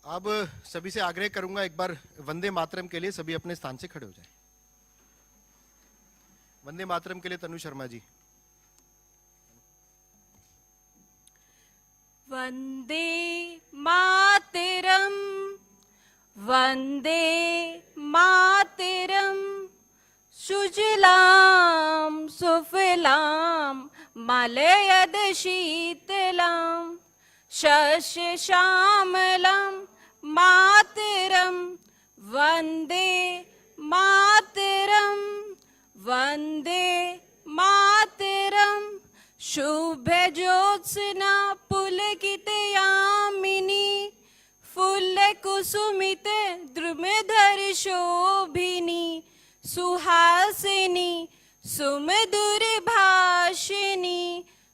अब सभी से आग्रह करूंगा एक बार वंदे मातरम के लिए सभी अपने स्थान से खड़े हो जाएं। वंदे मातरम के लिए तनु शर्मा जी। वंदे मातरम, वंदे मातरम, सुजलाम सुफलाम मलयज शीतलाम शस्य श्यामलाम मातरम, वंदे मातरम, वंदे मातरम। शुभ ज्योत्स्ना पुलकितयामिनी फुल्ल कुसुमित द्रुमधर शोभिनी सुहासिनी सुमधुर भाषिनी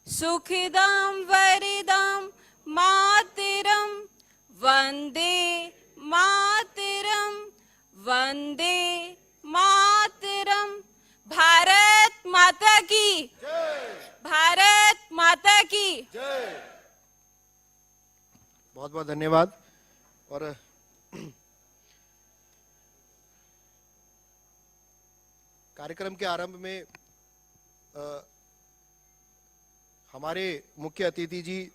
सुखदां वरदां मातरम, वंदे मातरम, वंदे मातरम। भारत माता की जय, भारत माता की जय। बहुत बहुत धन्यवाद। और कार्यक्रम के आरंभ में हमारे मुख्य अतिथि जी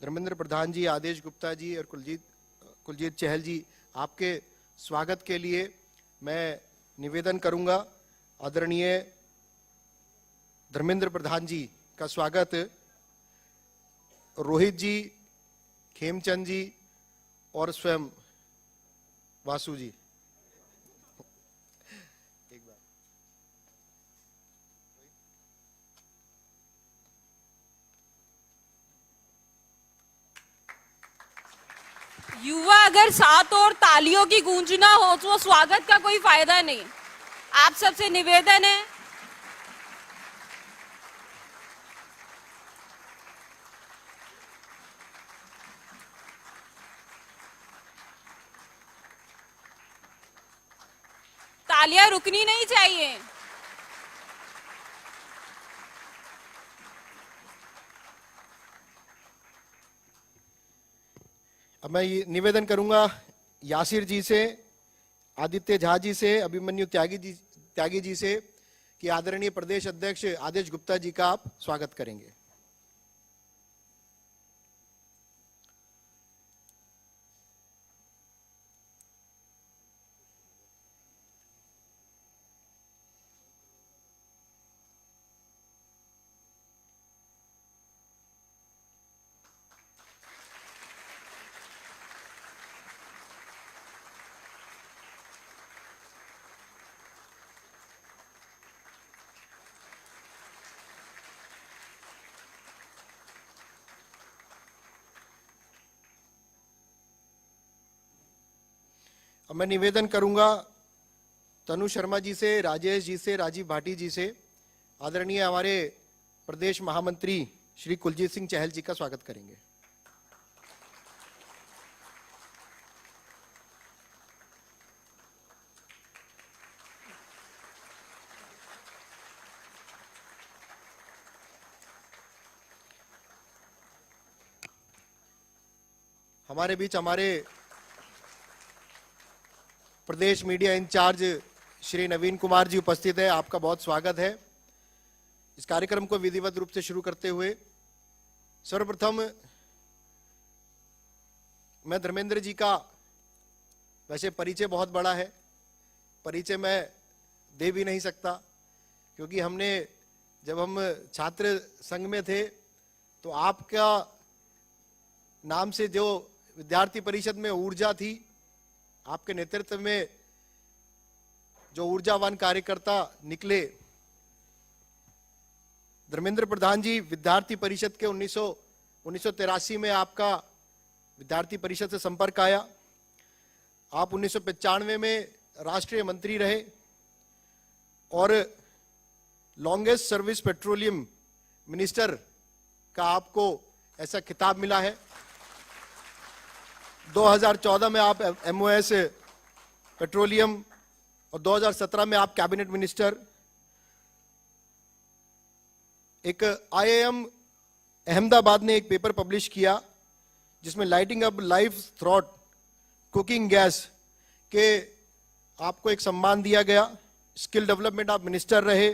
धर्मेंद्र प्रधान जी, आदेश गुप्ता जी और कुलजीत चहल जी, आपके स्वागत के लिए मैं निवेदन करूंगा। आदरणीय धर्मेंद्र प्रधान जी का स्वागत रोहित जी, खेमचंद जी और स्वयं वासु जी। एक बार युवा अगर साथ और तालियों की गूंज ना हो तो स्वागत का कोई फायदा नहीं। आप सबसे निवेदन है तालियां रुकनी नहीं चाहिए। अब मैं ये निवेदन करूंगा यासिर जी से, आदित्य झा जी से, अभिमन्यु त्यागी जी से कि आदरणीय प्रदेश अध्यक्ष आदेश गुप्ता जी का आप स्वागत करेंगे। अब मैं निवेदन करूंगा तनु शर्मा जी से, राजेश जी से, राजीव भाटी जी से आदरणीय हमारे प्रदेश महामंत्री श्री कुलजीत सिंह चहल जी का स्वागत करेंगे। हमारे बीच हमारे प्रदेश मीडिया इंचार्ज श्री नवीन कुमार जी उपस्थित है। आपका बहुत स्वागत है। इस कार्यक्रम को विधिवत रूप से शुरू करते हुए सर्वप्रथम मैं धर्मेंद्र जी का वैसे परिचय बहुत बड़ा है, परिचय मैं दे भी नहीं सकता क्योंकि हमने जब हम छात्र संघ में थे तो आपका नाम से जो विद्यार्थी परिषद में ऊर्जा थी, आपके नेतृत्व में जो ऊर्जावान कार्यकर्ता निकले, धर्मेंद्र प्रधान जी विद्यार्थी परिषद के 1983 में आपका विद्यार्थी परिषद से संपर्क आया। आप 1995 में राष्ट्रीय मंत्री रहे और लॉन्गेस्ट सर्विस पेट्रोलियम मिनिस्टर का आपको ऐसा खिताब मिला है। 2014 में आप MOS पेट्रोलियम और 2017 में आप कैबिनेट मिनिस्टर। एक IIM अहमदाबाद ने एक पेपर पब्लिश किया जिसमें lighting up life throat cooking gas के आपको एक सम्मान दिया गया। स्किल डेवलपमेंट आप मिनिस्टर रहे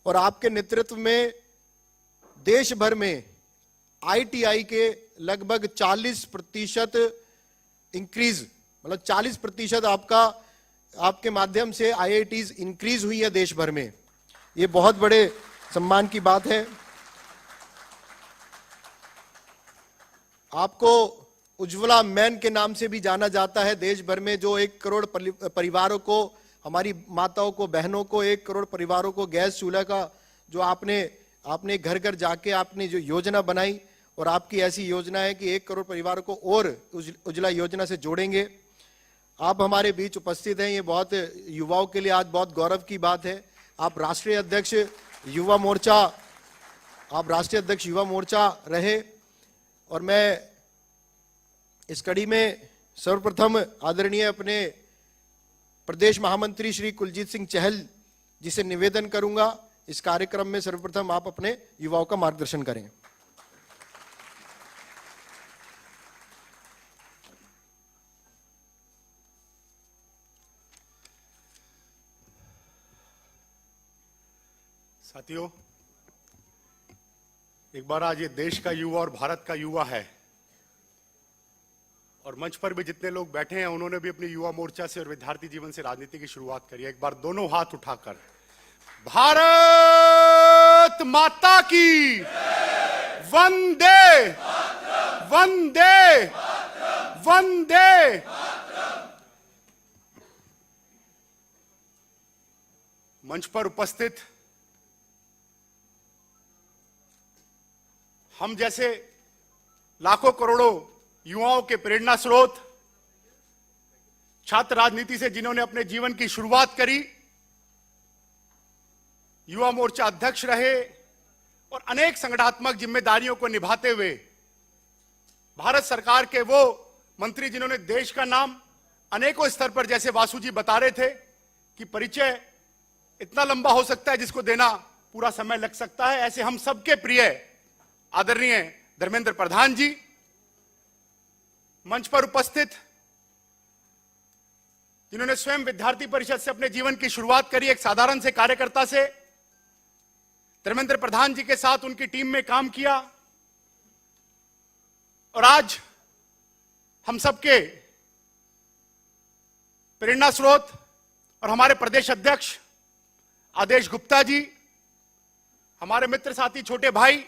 और आपके नेतृत्व में देश भर में आईटीआई के लगभग 40% इंक्रीज, मतलब 40% आपके माध्यम से आईआईटीज इंक्रीज हुई है देश भर में। ये बहुत बड़े सम्मान की बात है। आपको उज्ज्वला मैन के नाम से भी जाना जाता है देश भर में, जो 1 करोड़ परिवारों को, हमारी माताओं को, बहनों को, 1 करोड़ परिवारों को गैस चूल्हा का जो आपने घर घर जाके आपने जो योजना बनाई, और आपकी ऐसी योजना है कि 1 करोड़ परिवारों को और उज्ज्वला योजना से जोड़ेंगे। आप हमारे बीच उपस्थित हैं, ये बहुत युवाओं के लिए आज बहुत गौरव की बात है। आप राष्ट्रीय अध्यक्ष युवा मोर्चा रहे, और मैं इस कड़ी में सर्वप्रथम आदरणीय अपने प्रदेश महामंत्री श्री कुलजीत सिंह चहल जी से निवेदन करूंगा, इस कार्यक्रम में सर्वप्रथम आप अपने युवाओं का मार्गदर्शन करें। साथियों, एक बार आज ये देश का युवा और भारत का युवा है, और मंच पर भी जितने लोग बैठे हैं उन्होंने भी अपनी युवा मोर्चा से और विद्यार्थी जीवन से राजनीति की शुरुआत करी है। एक बार दोनों हाथ उठाकर भारत माता की वंदे वंदे वंदे। मंच पर उपस्थित हम जैसे लाखों करोड़ों युवाओं के प्रेरणा स्रोत, छात्र राजनीति से जिन्होंने अपने जीवन की शुरुआत करी, युवा मोर्चा अध्यक्ष रहे और अनेक संगठनात्मक जिम्मेदारियों को निभाते हुए भारत सरकार के वो मंत्री जिन्होंने देश का नाम अनेकों स्तर पर, जैसे वासु जी बता रहे थे कि परिचय इतना लंबा हो सकता है जिसको देना पूरा समय लग सकता है, ऐसे हम सबके प्रिय आदरणीय धर्मेंद्र प्रधान जी, मंच पर उपस्थित जिन्होंने स्वयं विद्यार्थी परिषद से अपने जीवन की शुरुआत करी, एक साधारण से कार्यकर्ता से, धर्मेंद्र प्रधान जी के साथ उनकी टीम में काम किया, और आज हम सबके प्रेरणा स्रोत और हमारे प्रदेश अध्यक्ष आदेश गुप्ता जी, हमारे मित्र साथी छोटे भाई,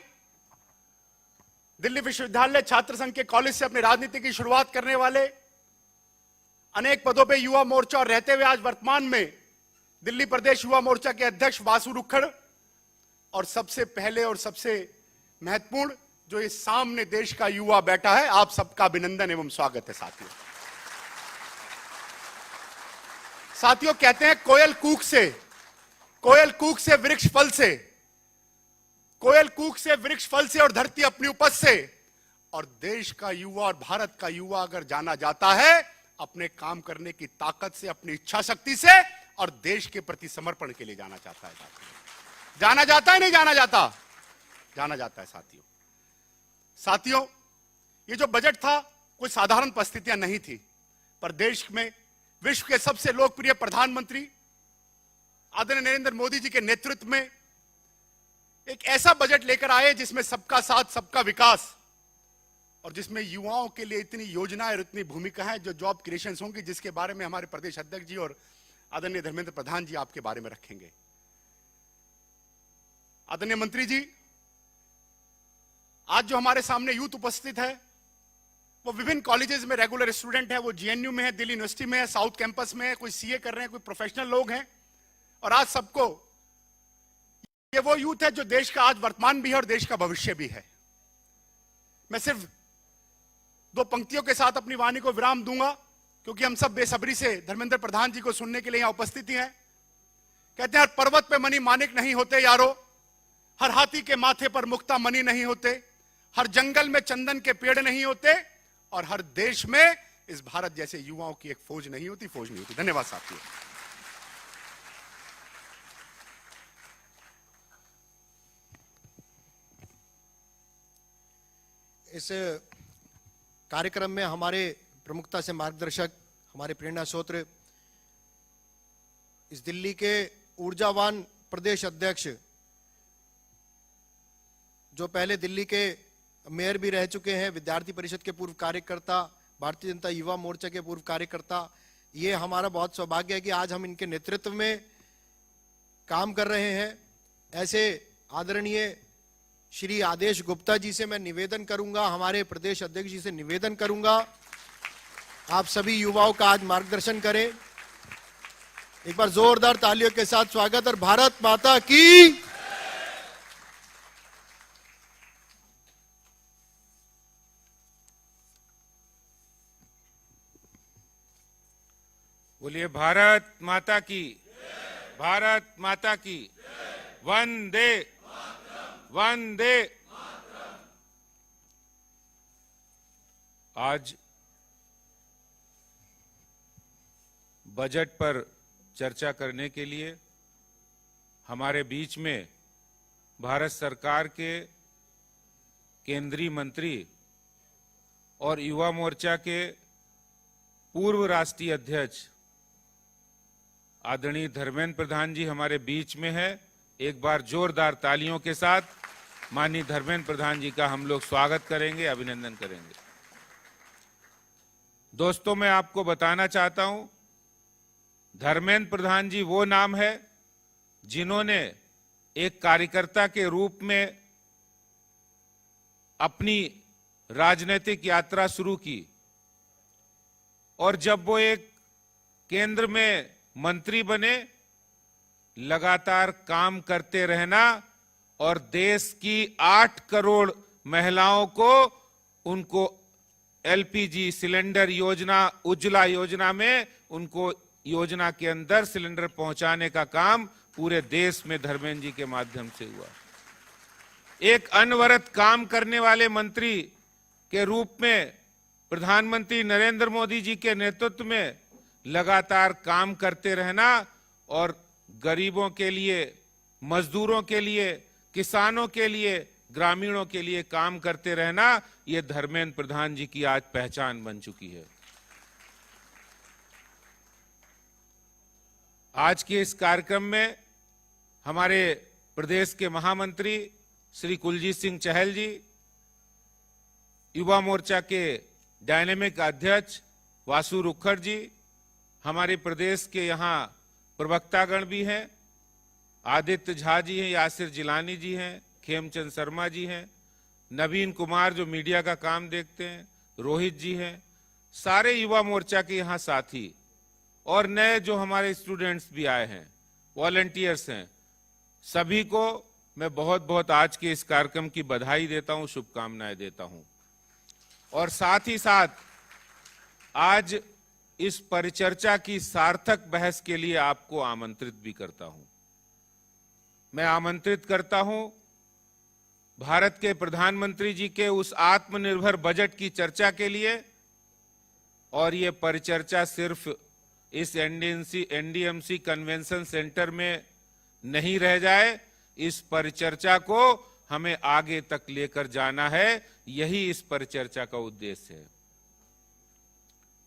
दिल्ली विश्वविद्यालय छात्र संघ के कॉलेज से अपनी राजनीति की शुरुआत करने वाले, अनेक पदों पे युवा मोर्चा और रहते हुए आज वर्तमान में दिल्ली प्रदेश युवा मोर्चा के अध्यक्ष वासु रुक्खड़, और सबसे पहले और सबसे महत्वपूर्ण जो ये सामने देश का युवा बैठा है, आप सबका अभिनंदन एवं स्वागत है। साथियों कहते हैं कोयल कूक से वृक्ष फल से, कोयल कूक से वृक्ष फल से और धरती अपनी उपज से, और देश का युवा और भारत का युवा अगर जाना जाता है अपने काम करने की ताकत से, अपनी इच्छा शक्ति से, और देश के प्रति समर्पण के लिए जाना चाहता है। जाना जाता है, नहीं जाना जाता? जाना जाता है। साथियों, ये जो बजट था कोई साधारण परिस्थितियां नहीं थी, पर देश में विश्व के सबसे लोकप्रिय प्रधानमंत्री आदरणीय नरेंद्र मोदी जी के नेतृत्व में एक ऐसा बजट लेकर आए जिसमें सबका साथ, सबका विकास, और जिसमें युवाओं के लिए इतनी योजनाएं और इतनी भूमिका है, जो जॉब क्रिएशंस होंगी, जिसके बारे में हमारे प्रदेश अध्यक्ष जी और आदरणीय धर्मेंद्र प्रधान जी आपके बारे में रखेंगे। आदरणीय मंत्री जी, आज जो हमारे सामने यूथ उपस्थित है वो विभिन्न कॉलेजेस में रेगुलर स्टूडेंट है, वो जीएनयू में है, दिल्ली यूनिवर्सिटी में है, साउथ कैंपस में है, कोई सीए कर रहे हैं, कोई प्रोफेशनल लोग हैं, और आज सबको ये वो यूथ है जो देश का आज वर्तमान भी है और देश का भविष्य भी है। मैं सिर्फ 2 पंक्तियों के साथ अपनी वाणी को विराम दूंगा, क्योंकि हम सब बेसब्री से धर्मेंद्र प्रधान जी को सुनने के लिए यहां उपस्थित हैं। कहते हैं हर पर्वत पे मणि मानिक नहीं होते यारो, हर हाथी के माथे पर मुक्ता मणि नहीं होते, हर जंगल में चंदन के पेड़ नहीं होते, और हर देश में इस भारत जैसे युवाओं की एक फौज नहीं होती। धन्यवाद साथियों। इस कार्यक्रम में हमारे प्रमुखता से मार्गदर्शक, हमारे प्रेरणा स्रोत, इस दिल्ली के ऊर्जावान प्रदेश अध्यक्ष, जो पहले दिल्ली के मेयर भी रह चुके हैं, विद्यार्थी परिषद के पूर्व कार्यकर्ता, भारतीय जनता युवा मोर्चा के पूर्व कार्यकर्ता, ये हमारा बहुत सौभाग्य है कि आज हम इनके नेतृत्व में काम कर रहे हैं। ऐसे आदरणीय श्री आदेश गुप्ता जी से मैं निवेदन करूंगा, हमारे प्रदेश अध्यक्ष जी से निवेदन करूंगा, आप सभी युवाओं का आज मार्गदर्शन करें। एक बार जोरदार तालियों के साथ स्वागत। और भारत माता की। बोलिए भारत माता की, भारत माता की, वंदे वंदे। आज बजट पर चर्चा करने के लिए हमारे बीच में भारत सरकार के केंद्रीय मंत्री और युवा मोर्चा के पूर्व राष्ट्रीय अध्यक्ष आदरणीय धर्मेंद्र प्रधान जी हमारे बीच में है। एक बार जोरदार तालियों के साथ माननीय धर्मेंद्र प्रधान जी का हम लोग स्वागत करेंगे, अभिनंदन करेंगे। दोस्तों, मैं आपको बताना चाहता हूं, धर्मेंद्र प्रधान जी वो नाम है जिन्होंने एक कार्यकर्ता के रूप में अपनी राजनीतिक यात्रा शुरू की और जब वो एक केंद्र में मंत्री बने, लगातार काम करते रहना और देश की 8 करोड़ महिलाओं को उनको एलपीजी सिलेंडर योजना, उज्ज्वला योजना में उनको योजना के अंदर सिलेंडर पहुंचाने का काम पूरे देश में धर्मेंद्र जी के माध्यम से हुआ। एक अनवरत काम करने वाले मंत्री के रूप में प्रधानमंत्री नरेंद्र मोदी जी के नेतृत्व में लगातार काम करते रहना और गरीबों के लिए, मजदूरों के लिए, किसानों के लिए, ग्रामीणों के लिए काम करते रहना, ये धर्मेंद्र प्रधान जी की आज पहचान बन चुकी है। आज के इस कार्यक्रम में हमारे प्रदेश के महामंत्री श्री कुलजीत सिंह चहल जी, युवा मोर्चा के डायनेमिक अध्यक्ष वासु रुखड़ जी, हमारे प्रदेश के यहाँ प्रवक्तागण भी हैं, आदित्य झा जी हैं, यासिर जिलानी जी हैं, खेमचंद शर्मा जी हैं, नवीन कुमार जो मीडिया का काम देखते हैं, रोहित जी हैं, सारे युवा मोर्चा के यहाँ साथी और नए जो हमारे स्टूडेंट्स भी आए हैं, वॉलंटियर्स हैं, सभी को मैं बहुत बहुत आज के इस कार्यक्रम की बधाई देता हूं, शुभकामनाएं देता हूं। और साथ ही साथ आज इस परिचर्चा की सार्थक बहस के लिए आपको आमंत्रित भी करता हूं। मैं आमंत्रित करता हूं भारत के प्रधानमंत्री जी के उस आत्मनिर्भर बजट की चर्चा के लिए, और ये परिचर्चा सिर्फ इस एनडीएमसी कन्वेंशन सेंटर में नहीं रह जाए, इस परिचर्चा को हमें आगे तक लेकर जाना है, यही इस परिचर्चा का उद्देश्य है।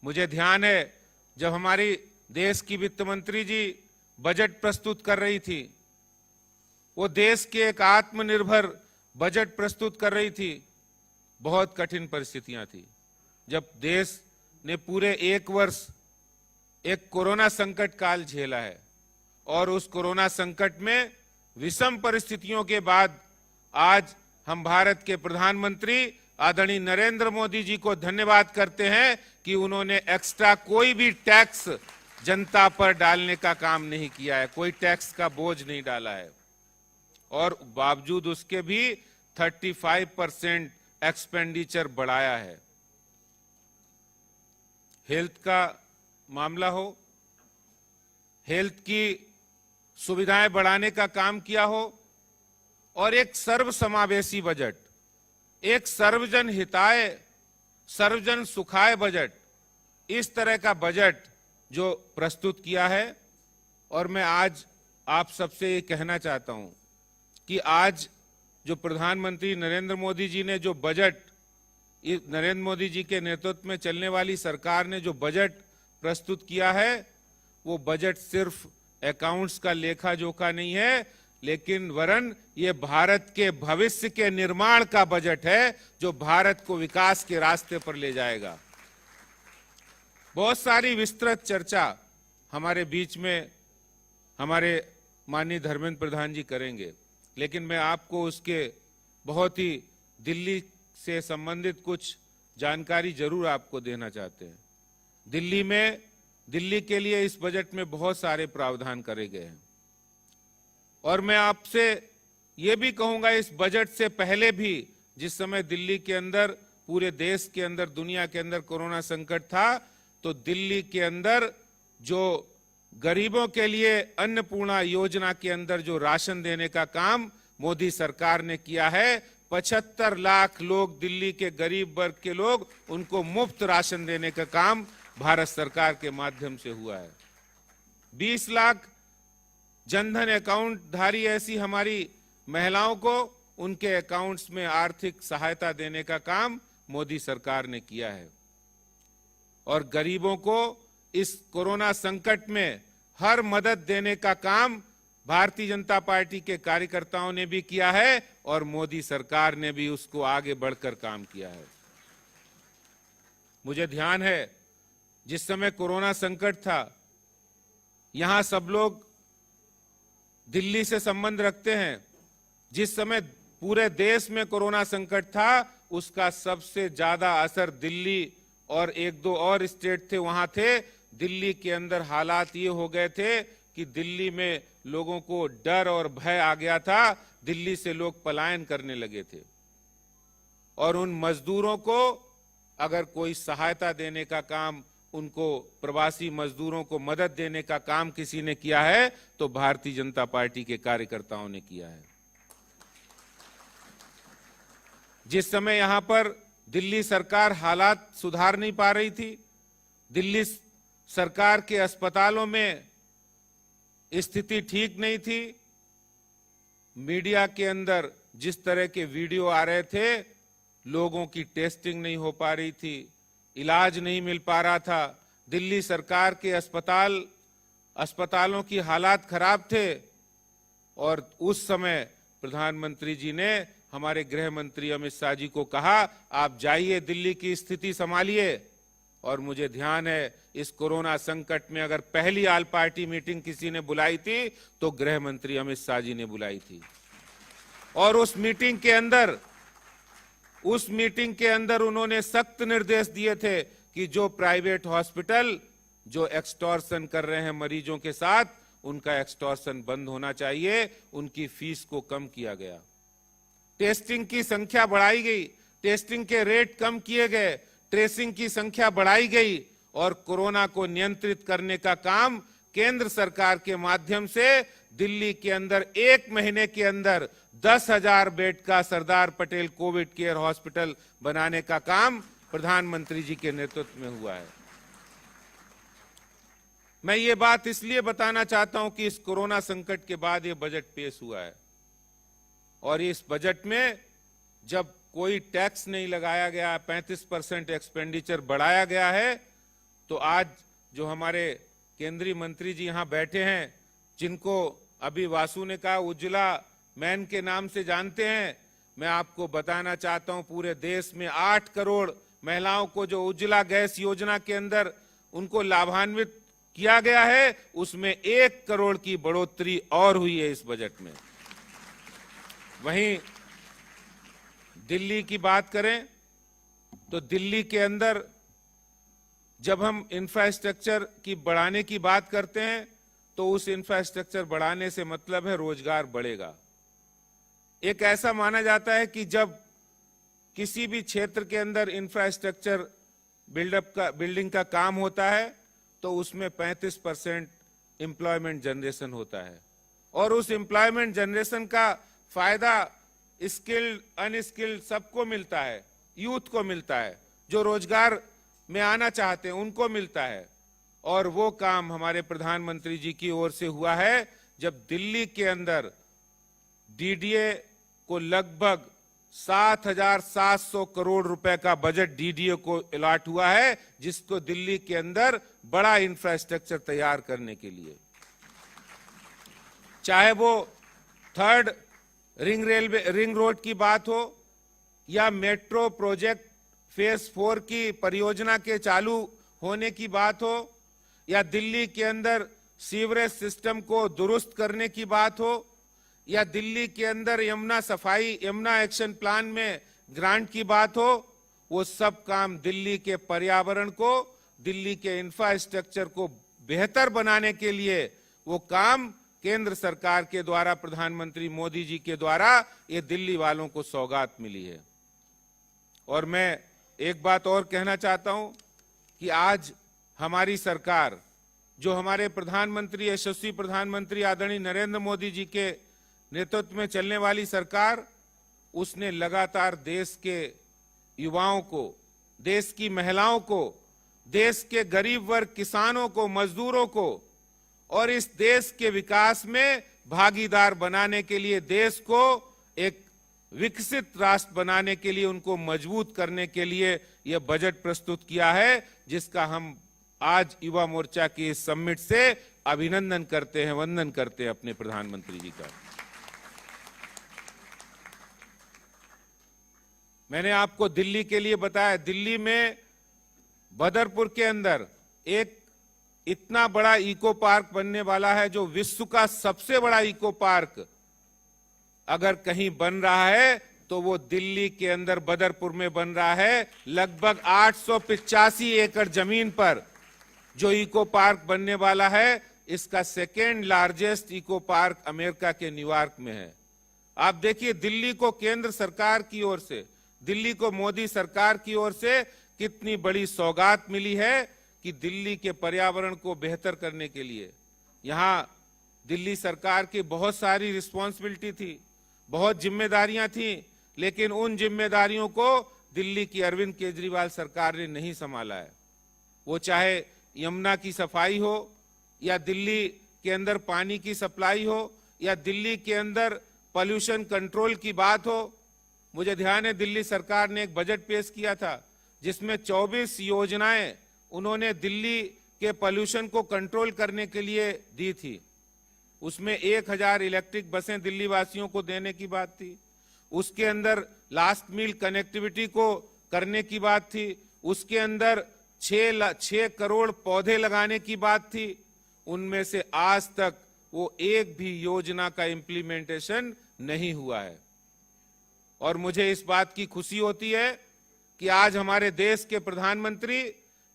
मुझे ध्यान है जब हमारी देश की वित्त मंत्री जी बजट प्रस्तुत कर रही थी, वो देश के एक आत्मनिर्भर बजट प्रस्तुत कर रही थी, बहुत कठिन परिस्थितियां थी। जब देश ने पूरे 1 वर्ष एक कोरोना संकट काल झेला है और उस कोरोना संकट में विषम परिस्थितियों के बाद आज हम भारत के प्रधानमंत्री आदरणीय नरेंद्र मोदी जी को धन्यवाद करते हैं कि उन्होंने एक्स्ट्रा कोई भी टैक्स जनता पर डालने का काम नहीं किया है, कोई टैक्स का बोझ नहीं डाला है और बावजूद उसके भी 35% एक्सपेंडिचर बढ़ाया है। हेल्थ का मामला हो, हेल्थ की सुविधाएं बढ़ाने का काम किया हो और एक सर्वसमावेशी बजट, एक सर्वजन हिताय, सर्वजन सुखाय बजट, इस तरह का बजट जो प्रस्तुत किया है। और मैं आज आप सबसे ये कहना चाहता हूं कि आज जो प्रधानमंत्री नरेंद्र मोदी जी ने जो बजट नरेंद्र मोदी जी के नेतृत्व में चलने वाली सरकार ने जो बजट प्रस्तुत किया है, वो बजट सिर्फ अकाउंट्स का लेखा जोखा नहीं है, लेकिन वरन ये भारत के भविष्य के निर्माण का बजट है, जो भारत को विकास के रास्ते पर ले जाएगा। बहुत सारी विस्तृत चर्चा हमारे बीच में हमारे माननीय धर्मेंद्र प्रधान जी करेंगे, लेकिन मैं आपको उसके बहुत ही दिल्ली से संबंधित कुछ जानकारी जरूर आपको देना चाहते हैं। दिल्ली के लिए इस बजट में बहुत सारे प्रावधान करे गए हैं, और मैं आपसे ये भी कहूंगा, इस बजट से पहले भी जिस समय दिल्ली के अंदर, पूरे देश के अंदर, दुनिया के अंदर कोरोना संकट था, तो दिल्ली के अंदर जो गरीबों के लिए अन्नपूर्णा योजना के अंदर जो राशन देने का काम मोदी सरकार ने किया है, 75 लाख लोग, दिल्ली के गरीब वर्ग के लोग, उनको मुफ्त राशन देने का काम भारत सरकार के माध्यम से हुआ है। 20 लाख जनधन अकाउंट धारी ऐसी हमारी महिलाओं को उनके अकाउंट्स में आर्थिक सहायता देने का काम मोदी सरकार ने किया है, और गरीबों को इस कोरोना संकट में हर मदद देने का काम भारतीय जनता पार्टी के कार्यकर्ताओं ने भी किया है, और मोदी सरकार ने भी उसको आगे बढ़कर काम किया है। मुझे ध्यान है, जिस समय कोरोना संकट था, यहां सब लोग दिल्ली से संबंध रखते हैं। जिस समय पूरे देश में कोरोना संकट था, उसका सबसे ज्यादा असर दिल्ली और एक दो और स्टेट थे वहां थे। दिल्ली के अंदर हालात ये हो गए थे कि दिल्ली में लोगों को डर और भय आ गया था, दिल्ली से लोग पलायन करने लगे थे, और उन मजदूरों को अगर कोई सहायता देने का काम, उनको प्रवासी मजदूरों को मदद देने का काम किसी ने किया है, तो भारतीय जनता पार्टी के कार्यकर्ताओं ने किया है। जिस समय यहां पर दिल्ली सरकार हालात सुधार नहीं पा रही थी, दिल्ली सरकार के अस्पतालों में स्थिति ठीक नहीं थी, मीडिया के अंदर जिस तरह के वीडियो आ रहे थे, लोगों की टेस्टिंग नहीं हो पा रही थी, इलाज नहीं मिल पा रहा था, दिल्ली सरकार के अस्पतालों की हालात खराब थे, और उस समय प्रधानमंत्री जी ने हमारे गृह मंत्री अमित शाह जी को कहा, आप जाइए दिल्ली की स्थिति संभालिए। और मुझे ध्यान है, इस कोरोना संकट में अगर पहली ऑल पार्टी मीटिंग किसी ने बुलाई थी, तो गृह मंत्री अमित शाह जी ने बुलाई थी, और उस मीटिंग के अंदर उन्होंने सख्त निर्देश दिए थे कि जो प्राइवेट हॉस्पिटल जो एक्सटॉर्शन कर रहे हैं मरीजों के साथ, उनका एक्सटॉर्शन बंद होना चाहिए, उनकी फीस को कम किया गया, टेस्टिंग की संख्या बढ़ाई गई, टेस्टिंग के रेट कम किए गए, ट्रेसिंग की संख्या बढ़ाई गई, और कोरोना को नियंत्रित करने का काम केंद्र सरकार के माध्यम से दिल्ली के अंदर 1 महीने के अंदर 10,000 बेड का Sardar Patel Covid care hospital बनाने का काम प्रधानमंत्री जी के नेतृत्व में हुआ है। मैं ये बात इसलिए बताना चाहता हूं कि इस कोरोना संकट के बाद ये बजट पेश हुआ है, और इस बजट में जब कोई टैक्स नहीं लगाया गया, 35% एक्सपेंडिचर बढ़ाया गया है, तो आज जो हमारे केंद्रीय मंत्री जी यहां बैठे हैं, जिनको अभी वासु ने कहा उज्ज्वला मैन के नाम से जानते हैं, मैं आपको बताना चाहता हूं, पूरे देश में 8 करोड़ महिलाओं को जो उज्ज्वला गैस योजना के अंदर उनको लाभान्वित किया गया है, उसमें 1 करोड़ की बढ़ोतरी और हुई है इस बजट में। वहीं दिल्ली की बात करें, तो दिल्ली के अंदर जब हम इंफ्रास्ट्रक्चर की बढ़ाने की बात करते हैं, तो उस इंफ्रास्ट्रक्चर बढ़ाने से मतलब है रोजगार बढ़ेगा। एक ऐसा माना जाता है कि जब किसी भी क्षेत्र के अंदर इंफ्रास्ट्रक्चर बिल्डिंग का काम होता है, तो उसमें 35% एम्प्लॉयमेंट जनरेशन होता है, और उस एम्प्लॉयमेंट जनरेशन का फायदा स्किल्ड अनस्किल्ड सबको मिलता है, यूथ को मिलता है, जो रोजगार में आना चाहते हैं उनको मिलता है। और वो काम हमारे प्रधानमंत्री जी की ओर से हुआ है, जब दिल्ली के अंदर डीडीए को लगभग 7,700 करोड़ रुपए का बजट डीडीए को अलॉट हुआ है, जिसको दिल्ली के अंदर बड़ा इंफ्रास्ट्रक्चर तैयार करने के लिए, चाहे वो थर्ड रिंग रोड की बात हो या मेट्रो प्रोजेक्ट फेज 4 की परियोजना के चालू होने की बात हो या दिल्ली के अंदर सीवरेज सिस्टम को दुरुस्त करने की बात हो या दिल्ली के अंदर यमुना एक्शन प्लान में ग्रांट की बात हो, वो सब काम दिल्ली के पर्यावरण को, दिल्ली के इंफ्रास्ट्रक्चर को बेहतर बनाने के लिए वो काम केंद्र सरकार के द्वारा, प्रधानमंत्री मोदी जी के द्वारा ये दिल्ली वालों को सौगात मिली है। और मैं एक बात और कहना चाहता हूं कि आज हमारी सरकार, जो हमारे प्रधानमंत्री, यशस्वी प्रधानमंत्री आदरणीय नरेंद्र मोदी जी के नेतृत्व में चलने वाली सरकार, उसने लगातार देश के युवाओं को, देश की महिलाओं को, देश के गरीब वर्ग किसानों को, मजदूरों को और इस देश के विकास में भागीदार बनाने के लिए, देश को एक विकसित राष्ट्र बनाने के लिए, उनको मजबूत करने के लिए यह बजट प्रस्तुत किया है, जिसका हम आज युवा मोर्चा की इस समिट से अभिनंदन करते हैं, वंदन करते हैं अपने प्रधानमंत्री जी का। मैंने आपको दिल्ली के लिए बताया, दिल्ली में बदरपुर के अंदर एक इतना बड़ा इको पार्क बनने वाला है, जो विश्व का सबसे बड़ा इको पार्क अगर कहीं बन रहा है तो वो दिल्ली के अंदर बदरपुर में बन रहा है। लगभग 885 एकड़ जमीन पर जो इको पार्क बनने वाला है, इसका second largest eco park America के न्यूयॉर्क में है। आप देखिए दिल्ली को केंद्र सरकार की ओर से, दिल्ली को मोदी सरकार की ओर से कितनी बड़ी सौगात मिली है कि दिल्ली के पर्यावरण को बेहतर करने के लिए यहां दिल्ली सरकार की बहुत सारी रिस्पॉन्सिबिलिटी थी, बहुत जिम्मेदारियां थी, लेकिन उन जिम्मेदारियों को दिल्ली की अरविंद केजरीवाल सरकार ने नहीं संभाला है। वो चाहे यमुना की सफाई हो या दिल्ली के अंदर पानी की सप्लाई हो या दिल्ली के अंदर पॉल्यूशन कंट्रोल की बात हो। मुझे ध्यान है दिल्ली सरकार ने एक बजट पेश किया था जिसमें 24 योजनाएं उन्होंने दिल्ली के पॉल्यूशन को कंट्रोल करने के लिए दी थी। उसमें 1000 इलेक्ट्रिक बसें दिल्ली वासियों को देने की बात थी, उसके अंदर लास्ट मील कनेक्टिविटी को करने की बात थी, उसके अंदर 6 करोड़ पौधे लगाने की बात थी। उनमें से आज तक वो एक भी योजना का इंप्लीमेंटेशन नहीं हुआ है। और मुझे इस बात की खुशी होती है कि आज हमारे देश के प्रधानमंत्री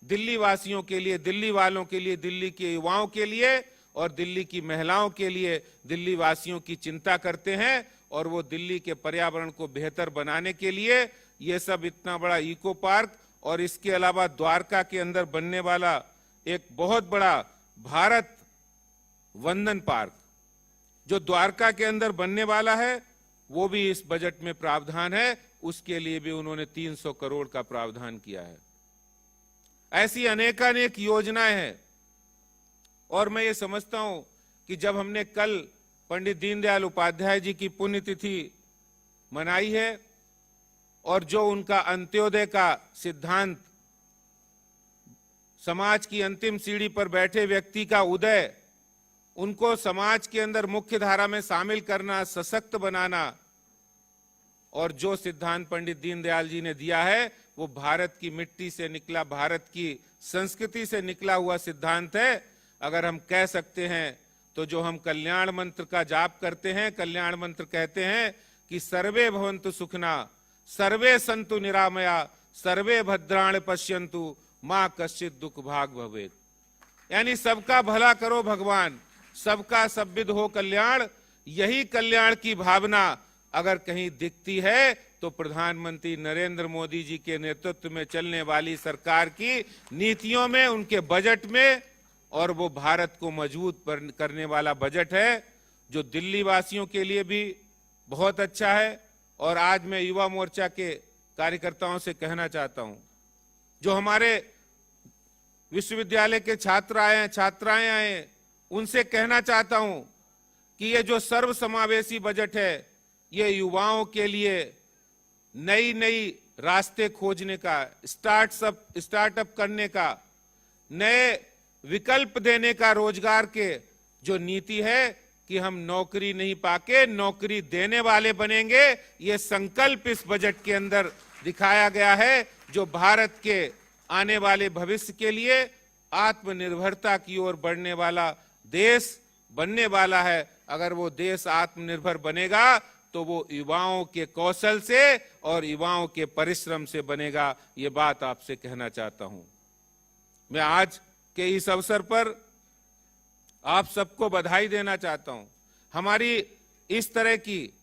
दिल्ली वासियों के लिए, दिल्ली वालों के लिए, दिल्ली के युवाओं के लिए और दिल्ली की महिलाओं के लिए, दिल्ली वासियों की चिंता करते हैं और वो दिल्ली के पर्यावरण को बेहतर बनाने के लिए ये सब इतना बड़ा इको पार्क और इसके अलावा द्वारका के अंदर बनने वाला एक बहुत बड़ा भारत वंदन पार्क जो द्वारका के अंदर बनने वाला है, वो भी इस बजट में प्रावधान है। उसके लिए भी उन्होंने 300 करोड़ का प्रावधान किया है। ऐसी अनेकानेक योजनाएं हैं। और मैं ये समझता हूं कि जब हमने कल पंडित दीनदयाल उपाध्याय जी की पुण्यतिथि मनाई है और जो उनका अंत्योदय का सिद्धांत, समाज की अंतिम सीढ़ी पर बैठे व्यक्ति का उदय, उनको समाज के अंदर मुख्य धारा में शामिल करना, सशक्त बनाना, और जो सिद्धांत पंडित दीनदयाल जी ने दिया है वो भारत की मिट्टी से निकला, भारत की संस्कृति से निकला हुआ सिद्धांत है। अगर हम कह सकते हैं तो जो हम कल्याण मंत्र का जाप करते हैं, कल्याण मंत्र कहते हैं कि सर्वे भवन्तु सुखिना, सर्वे सन्तु निरामया, सर्वे भद्राणि पश्यन्तु, मां कश्चित् दुख भाग भवेत्। यानी सबका भला करो भगवान, सबका सबविध हो कल्याण। यही कल्याण की भावना अगर कहीं दिखती है तो प्रधानमंत्री नरेंद्र मोदी जी के नेतृत्व में चलने वाली सरकार की नीतियों में, उनके बजट में, और वो भारत को मजबूत करने वाला बजट है जो दिल्ली वासियों के लिए भी बहुत अच्छा है। और आज मैं युवा मोर्चा के कार्यकर्ताओं से कहना चाहता हूं, जो हमारे विश्वविद्यालय के छात्र आए हैं, छात्राएं आए हैं, उनसे कहना चाहता हूं कि ये जो सर्वसमावेशी बजट है, ये युवाओं के लिए, नई नई रास्ते खोजने का, स्टार्टअप करने का, नए विकल्प देने का, रोजगार के जो नीति है कि हम नौकरी नहीं पाके नौकरी देने वाले बनेंगे, ये संकल्प इस बजट के अंदर दिखाया गया है, जो भारत के आने वाले भविष्य के लिए आत्मनिर्भरता की ओर बढ़ने वाला देश बनने वाला है। अगर वो देश आत्मनिर्भर बनेगा तो वो युवाओं के कौशल से और युवाओं के परिश्रम से बनेगा। ये बात आपसे कहना चाहता हूं। मैं आज के इस अवसर पर आप सबको बधाई देना चाहता हूं। हमारी इस तरह की,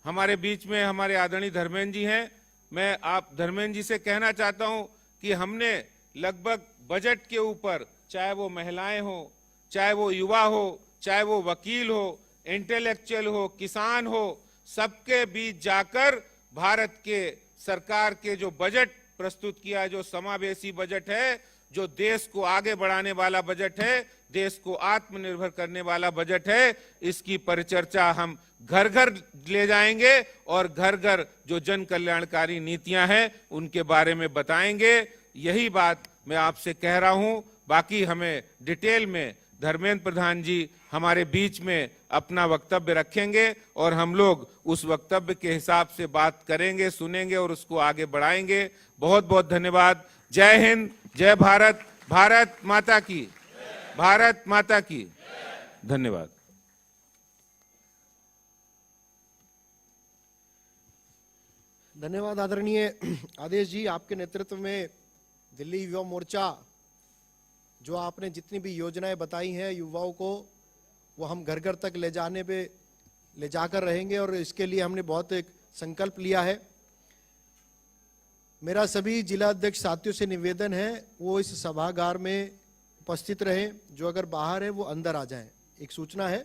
हमारे बीच में हमारे आदरणीय धर्मेंद्र जी हैं। मैं आप धर्मेंद्र जी से कहना चाहता हूं कि हमने लगभग बजट के ऊपर, चाहे वो महिलाएं हो, चाहे वो युवा हो, चाहे वो वकील हो, इंटेलेक्चुअल हो, किसान हो, सबके बीच जाकर भारत के सरकार के जो बजट प्रस्तुत किया, जो समावेशी बजट है, जो देश को आगे बढ़ाने वाला बजट है, देश को आत्मनिर्भर करने वाला बजट है, इसकी परिचर्चा हम घर घर ले जाएंगे और घर घर जो जन कल्याणकारी नीतियां हैं उनके बारे में बताएंगे। यही बात मैं आपसे कह रहा हूं। बाकी हमें डिटेल में धर्मेंद्र प्रधान जी हमारे बीच में अपना वक्तव्य रखेंगे और हम लोग उस वक्तव्य के हिसाब से बात करेंगे, सुनेंगे और उसको आगे बढ़ाएंगे। बहुत बहुत धन्यवाद। जय हिंद, जय भारत, भारत माता की, भारत माता की। धन्यवाद। धन्यवाद आदरणीय आदेश जी। आपके नेतृत्व में दिल्ली युवा मोर्चा, जो आपने जितनी भी योजनाएं बताई हैं युवाओं को, वो हम घर घर तक ले जाकर रहेंगे और इसके लिए हमने बहुत एक संकल्प लिया है। मेरा सभी जिला अध्यक्ष साथियों से निवेदन है वो इस सभागार में उपस्थित रहें, जो अगर बाहर है वो अंदर आ जाएं। एक सूचना है,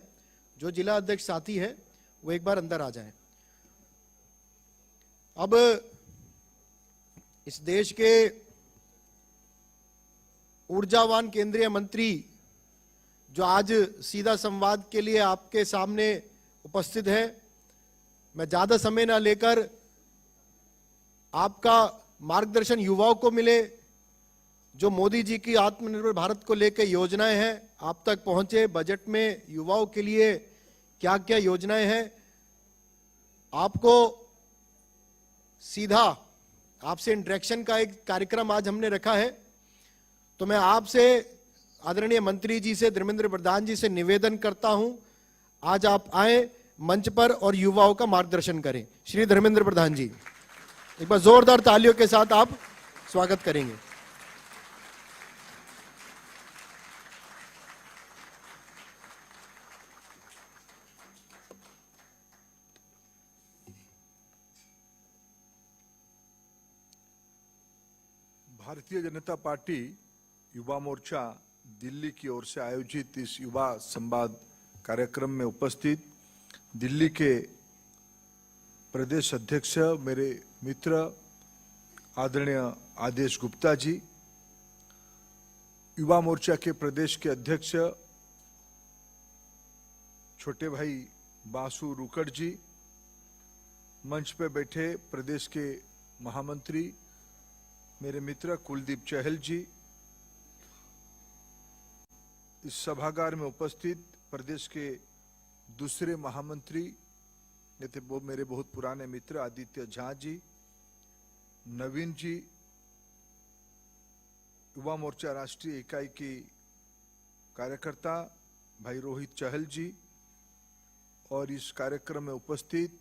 जो जिला अध्यक्ष साथी है वो एक बार अंदर आ जाएं। अब इस देश के ऊर्जावान केंद्रीय मंत्री जो आज सीधा संवाद के लिए आपके सामने उपस्थित है, मैं ज्यादा समय ना लेकर आपका मार्गदर्शन युवाओं को मिले, जो मोदी जी की आत्मनिर्भर भारत को लेकर योजनाएं हैं आप तक पहुंचे। बजट में युवाओं के लिए क्या क्या योजनाएं हैं, आपको सीधा आपसे इंटरेक्शन का एक कार्यक्रम आज हमने रखा है। तो मैं आपसे आदरणीय मंत्री जी से, धर्मेंद्र प्रधान जी से निवेदन करता हूं, आज आप आए मंच पर और युवाओं का मार्गदर्शन करें। श्री धर्मेंद्र प्रधान जी, एक बार जोरदार तालियों के साथ आप स्वागत करेंगे। भारतीय जनता पार्टी युवा मोर्चा दिल्ली की ओर से आयोजित इस युवा संवाद कार्यक्रम में उपस्थित दिल्ली के प्रदेश अध्यक्ष, मेरे मित्र आदरणीय आदेश गुप्ता जी, युवा मोर्चा के प्रदेश के अध्यक्ष छोटे भाई बासु रुकड़ जी, मंच पे बैठे प्रदेश के महामंत्री मेरे मित्र कुलदीप चहल जी, इस सभागार में उपस्थित प्रदेश के दूसरे महामंत्री वो मेरे बहुत पुराने मित्र आदित्य झा जी, नवीन जी, युवा मोर्चा राष्ट्रीय इकाई की कार्यकर्ता भाई रोहित चहल जी, और इस कार्यक्रम में उपस्थित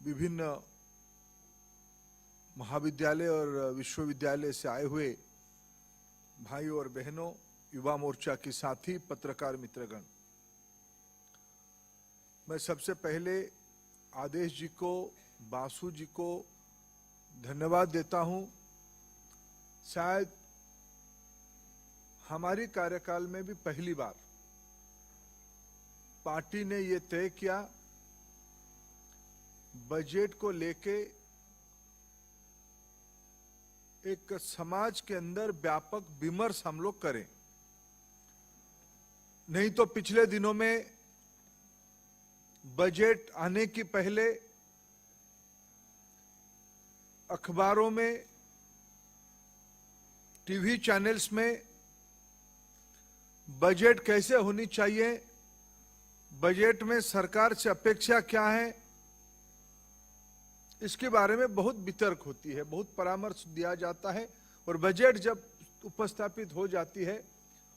विभिन्न महाविद्यालय और विश्वविद्यालय से आए हुए भाइयों और बहनों, युवा मोर्चा के साथी, पत्रकार मित्रगण, मैं सबसे पहले आदेश जी को, बासु जी को धन्यवाद देता हूं। शायद हमारी कार्यकाल में भी पहली बार पार्टी ने ये तय किया बजट को लेके एक समाज के अंदर व्यापक विमर्श हम लोग करें। नहीं तो पिछले दिनों में बजट आने की पहले अखबारों में, टीवी चैनल्स में बजट कैसे होनी चाहिए, बजट में सरकार से अपेक्षा क्या है, इसके बारे में बहुत वितर्क होती है, बहुत परामर्श दिया जाता है। और बजट जब उपस्थापित हो जाती है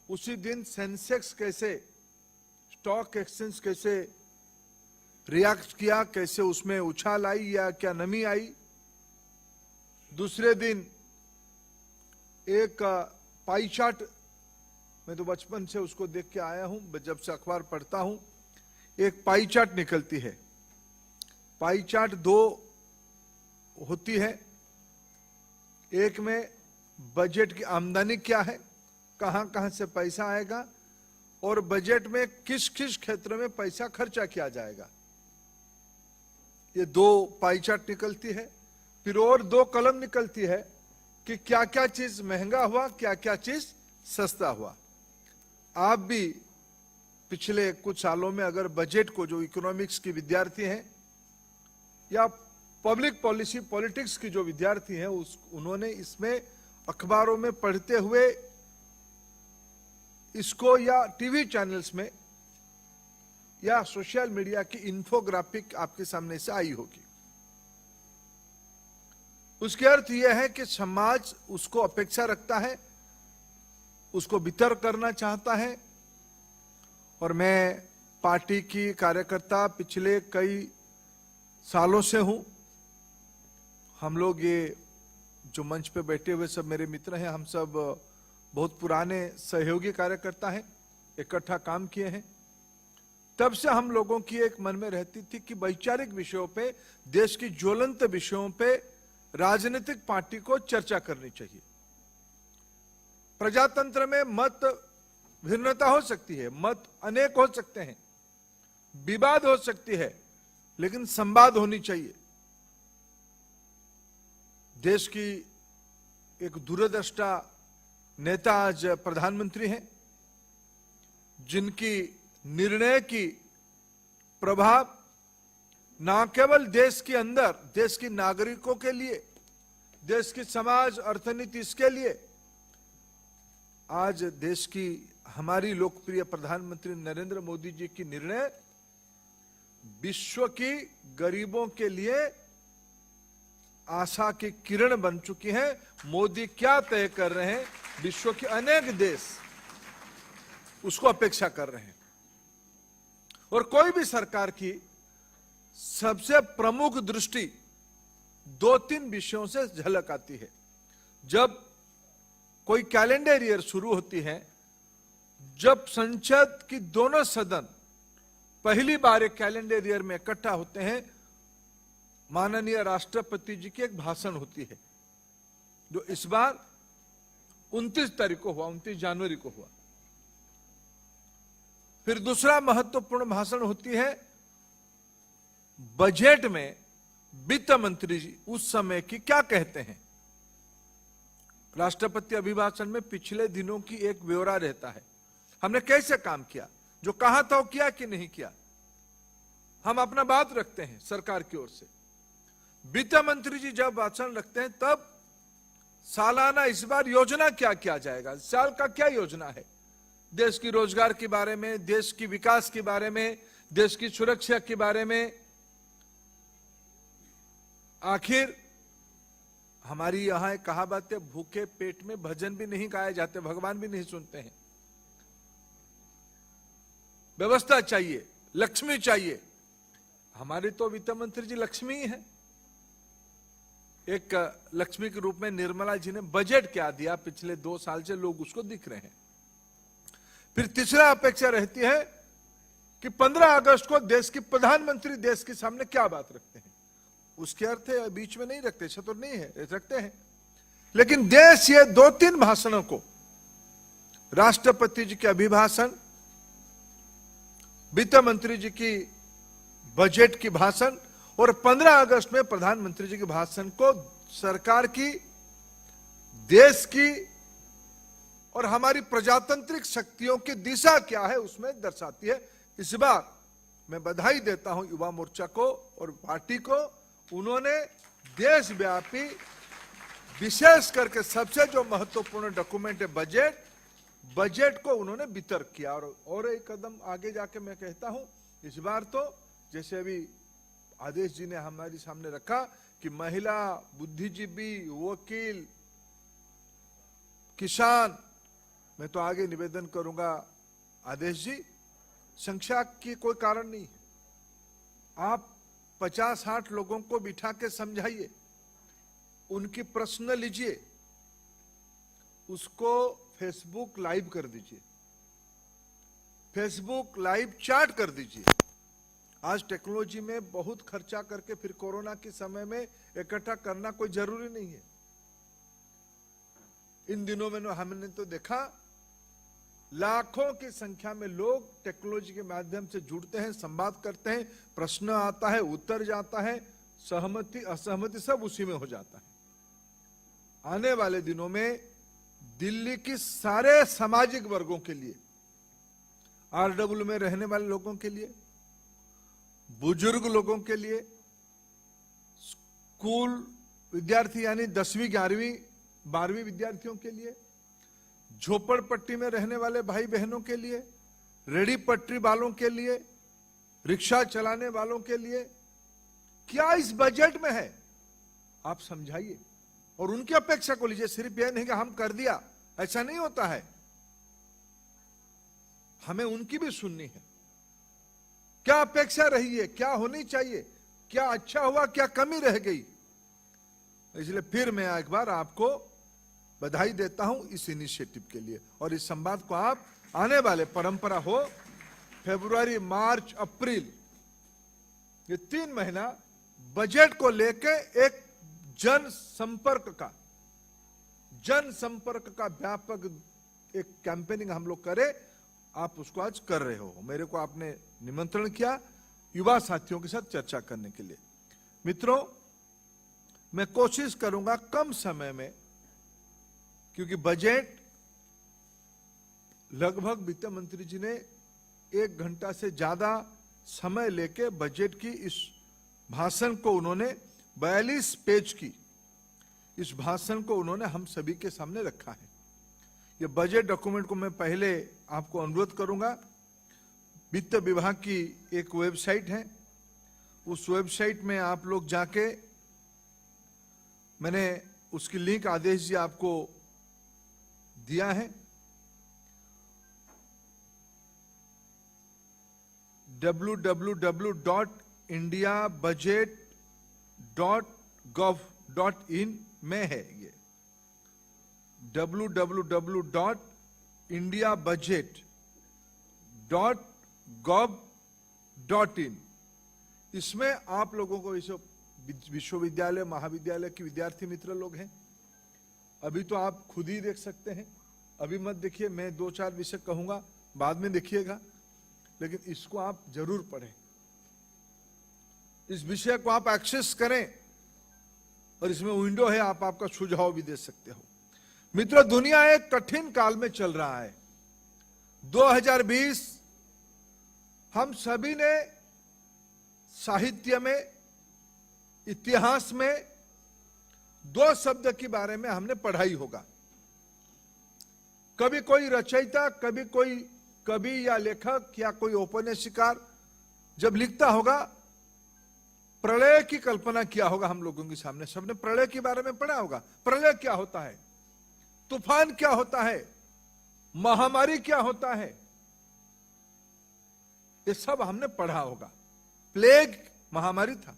उसी दिन सेंसेक्स कैसे, स्टॉक एक्सचेंज कैसे रिएक्ट किया, कैसे उसमें उछाल आई या क्या नमी आई। दूसरे दिन एक पाई चार्ट, मैं तो बचपन से उसको देख के आया हूं, जब से अखबार पढ़ता हूं, एक पाई चार्ट निकलती है। पाई चार्ट दो होती है, एक में बजट की आमदनी क्या है, कहां कहां से पैसा आएगा, और बजट में किस किस क्षेत्र में पैसा खर्चा किया जाएगा। ये दो पाई चार्ट निकलती है। फिर और दो कलम निकलती है कि क्या क्या चीज महंगा हुआ, क्या क्या चीज सस्ता हुआ। आप भी पिछले कुछ सालों में अगर बजट को, जो इकोनॉमिक्स के विद्यार्थी हैं या पब्लिक पॉलिसी पॉलिटिक्स की जो विद्यार्थी हैं, उन्होंने इसमें अखबारों में पढ़ते हुए इसको, या टीवी चैनल्स में या सोशल मीडिया की इन्फोग्राफिक आपके सामने से आई होगी। उसके अर्थ यह है कि समाज उसको अपेक्षा रखता है, उसको वितर्क करना चाहता है। और मैं पार्टी की कार्यकर्ता पिछले कई सालों से हूं। हम लोग ये जो मंच पे बैठे हुए सब मेरे मित्र हैं, हम सब बहुत पुराने सहयोगी कार्यकर्ता हैं, इकट्ठा काम किए हैं। तब से हम लोगों की एक मन में रहती थी कि वैचारिक विषयों पे, देश की ज्वलंत विषयों पे राजनीतिक पार्टी को चर्चा करनी चाहिए। प्रजातंत्र में मत भिन्नता हो सकती है, मत अनेक हो सकते हैं, विवाद हो सकती है, लेकिन संवाद होनी चाहिए। देश की एक दूरदृष्टा नेता आज प्रधानमंत्री हैं, जिनकी निर्णय की प्रभाव न केवल देश के अंदर, देश के नागरिकों के लिए, देश की समाज अर्थनीति, इसके लिए आज देश की हमारी लोकप्रिय प्रधानमंत्री नरेंद्र मोदी जी की निर्णय विश्व की गरीबों के लिए आशा की किरण बन चुकी है। मोदी क्या तय कर रहे हैं, विश्व के अनेक देश उसको अपेक्षा कर रहे हैं। और कोई भी सरकार की सबसे प्रमुख दृष्टि दो तीन विषयों से झलक आती है। जब कोई कैलेंडर ईयर शुरू होती है, जब संसद की दोनों सदन पहली बार एक कैलेंडर ईयर में इकट्ठा होते हैं, माननीय राष्ट्रपति जी की एक भाषण होती है, जो इस बार 29 तारीख को हुआ, 29 जनवरी को हुआ। फिर दूसरा महत्वपूर्ण भाषण होती है बजट में वित्त मंत्री जी उस समय की क्या कहते हैं। राष्ट्रपति अभिभाषण में पिछले दिनों की एक ब्यौरा रहता है, हमने कैसे काम किया, जो कहा था वो किया कि नहीं किया। हम अपना बात रखते हैं सरकार की ओर से। वित्त मंत्री जी जब भाषण रखते हैं तब सालाना इस बार योजना क्या किया जाएगा, साल का क्या योजना है, देश की रोजगार के बारे में, देश की विकास के बारे में, देश की सुरक्षा के बारे में। आखिर हमारी यहां एक कहावत है, भूखे पेट में भजन भी नहीं गाए जाते, भगवान भी नहीं सुनते हैं। व्यवस्था चाहिए, लक्ष्मी चाहिए। हमारे तो वित्त मंत्री जी लक्ष्मी ही है। एक लक्ष्मी के रूप में निर्मला जी ने बजट क्या दिया, पिछले 2 साल से लोग उसको दिख रहे हैं। फिर तीसरा अपेक्षा रहती है कि 15 अगस्त को देश की प्रधानमंत्री देश के सामने क्या बात रखते हैं। उसके अर्थ है बीच में नहीं रखते, चतुर नहीं है, रखते हैं। लेकिन देश ये 2-3 भाषणों को, राष्ट्रपति जी के अभिभाषण, वित्त मंत्री जी की बजट की भाषण और 15 अगस्त में प्रधानमंत्री जी के भाषण को सरकार की, देश की और हमारी प्रजातांत्रिक शक्तियों की दिशा क्या है उसमें दर्शाती है। इस बार मैं बधाई देता हूं युवा मोर्चा को और पार्टी को। उन्होंने देशव्यापी विशेष करके सबसे जो महत्वपूर्ण डॉक्यूमेंट है बजट को उन्होंने वितर्क किया। और एक कदम आगे जाके मैं कहता हूं, इस बार तो जैसे अभी आदेश जी ने हमारे सामने रखा कि महिला, बुद्धिजीवी, वकील, किसान, मैं तो आगे निवेदन करूंगा आदेश जी, संख्या की कोई कारण नहीं है। आप 50-60 लोगों को बिठा के समझाइए, उनकी प्रश्न लीजिए, उसको फेसबुक लाइव कर दीजिए, फेसबुक लाइव चैट कर दीजिए। आज टेक्नोलॉजी में बहुत खर्चा करके फिर कोरोना के समय में इकट्ठा करना कोई जरूरी नहीं है। इन दिनों में हमने तो देखा लाखों की संख्या में लोग टेक्नोलॉजी के माध्यम से जुड़ते हैं, संवाद करते हैं, प्रश्न आता है, उत्तर जाता है, सहमति असहमति सब उसी में हो जाता है। आने वाले दिनों में दिल्ली की सारे सामाजिक वर्गों के लिए, आरडब्ल्यू में रहने वाले लोगों के लिए, बुजुर्ग लोगों के लिए, स्कूल विद्यार्थी यानी 10वीं 11वीं 12वीं विद्यार्थियों के लिए, झोपड़पट्टी में रहने वाले भाई बहनों के लिए, रेडी पटरी वालों के लिए, रिक्शा चलाने वालों के लिए, क्या इस बजट में है आप समझाइए और उनकी अपेक्षा को लीजिए। सिर्फ यह नहीं कि हम कर दिया, ऐसा नहीं होता है, हमें उनकी भी सुननी है। क्या अपेक्षा रही है, क्या होनी चाहिए, क्या अच्छा हुआ, क्या कमी रह गई। इसलिए फिर मैं एक बार आपको बधाई देता हूं इस इनिशिएटिव के लिए। और इस संवाद को आप आने वाले परंपरा हो, फरवरी, मार्च, अप्रैल, ये 3 महीना बजट को लेके एक जनसंपर्क का व्यापक एक कैंपेनिंग हम लोग करें। आप उसको आज कर रहे हो। मेरे को आपने निमंत्रण किया युवा साथियों के साथ चर्चा करने के लिए। मित्रों, मैं कोशिश करूंगा कम समय में, क्योंकि बजट लगभग वित्त मंत्री जी ने 1 घंटा से ज्यादा समय लेके बजट की इस भाषण को उन्होंने 42 पेज की इस भाषण को उन्होंने हम सभी के सामने रखा है। ये बजट डॉक्यूमेंट को मैं पहले आपको अनुरोध करूंगा, वित्त विभाग की एक वेबसाइट है, उस वेबसाइट में आप लोग जाके, मैंने उसकी लिंक आदेश जी आपको दिया है, www.indiabudget.gov.in में है। ये www.indiabudget.gov.in, इसमें आप लोगों को विश्वविद्यालय महाविद्यालय के विद्यार्थी मित्र लोग हैं, अभी तो आप खुद ही देख सकते हैं, अभी मत देखिए, मैं 2-4 विषय कहूंगा, बाद में देखिएगा, लेकिन इसको आप जरूर पढ़ें, इस विषय को आप एक्सेस करें, और इसमें विंडो है, आप आपका सुझाव भी दे सकते हो। मित्रों, दुनिया एक कठिन काल में चल रहा है। 2020 हम सभी ने साहित्य में, इतिहास में 2 शब्द के बारे में हमने पढ़ाई होगा। कभी कोई रचयिता, कभी कोई कवि या लेखक या कोई औपन्यासिकार जब लिखता होगा, प्रलय की कल्पना किया होगा हम लोगों के सामने, सबने प्रलय के बारे में पढ़ा होगा। प्रलय क्या होता है, तूफान क्या होता है, महामारी क्या होता है, ये सब हमने पढ़ा होगा। प्लेग महामारी था,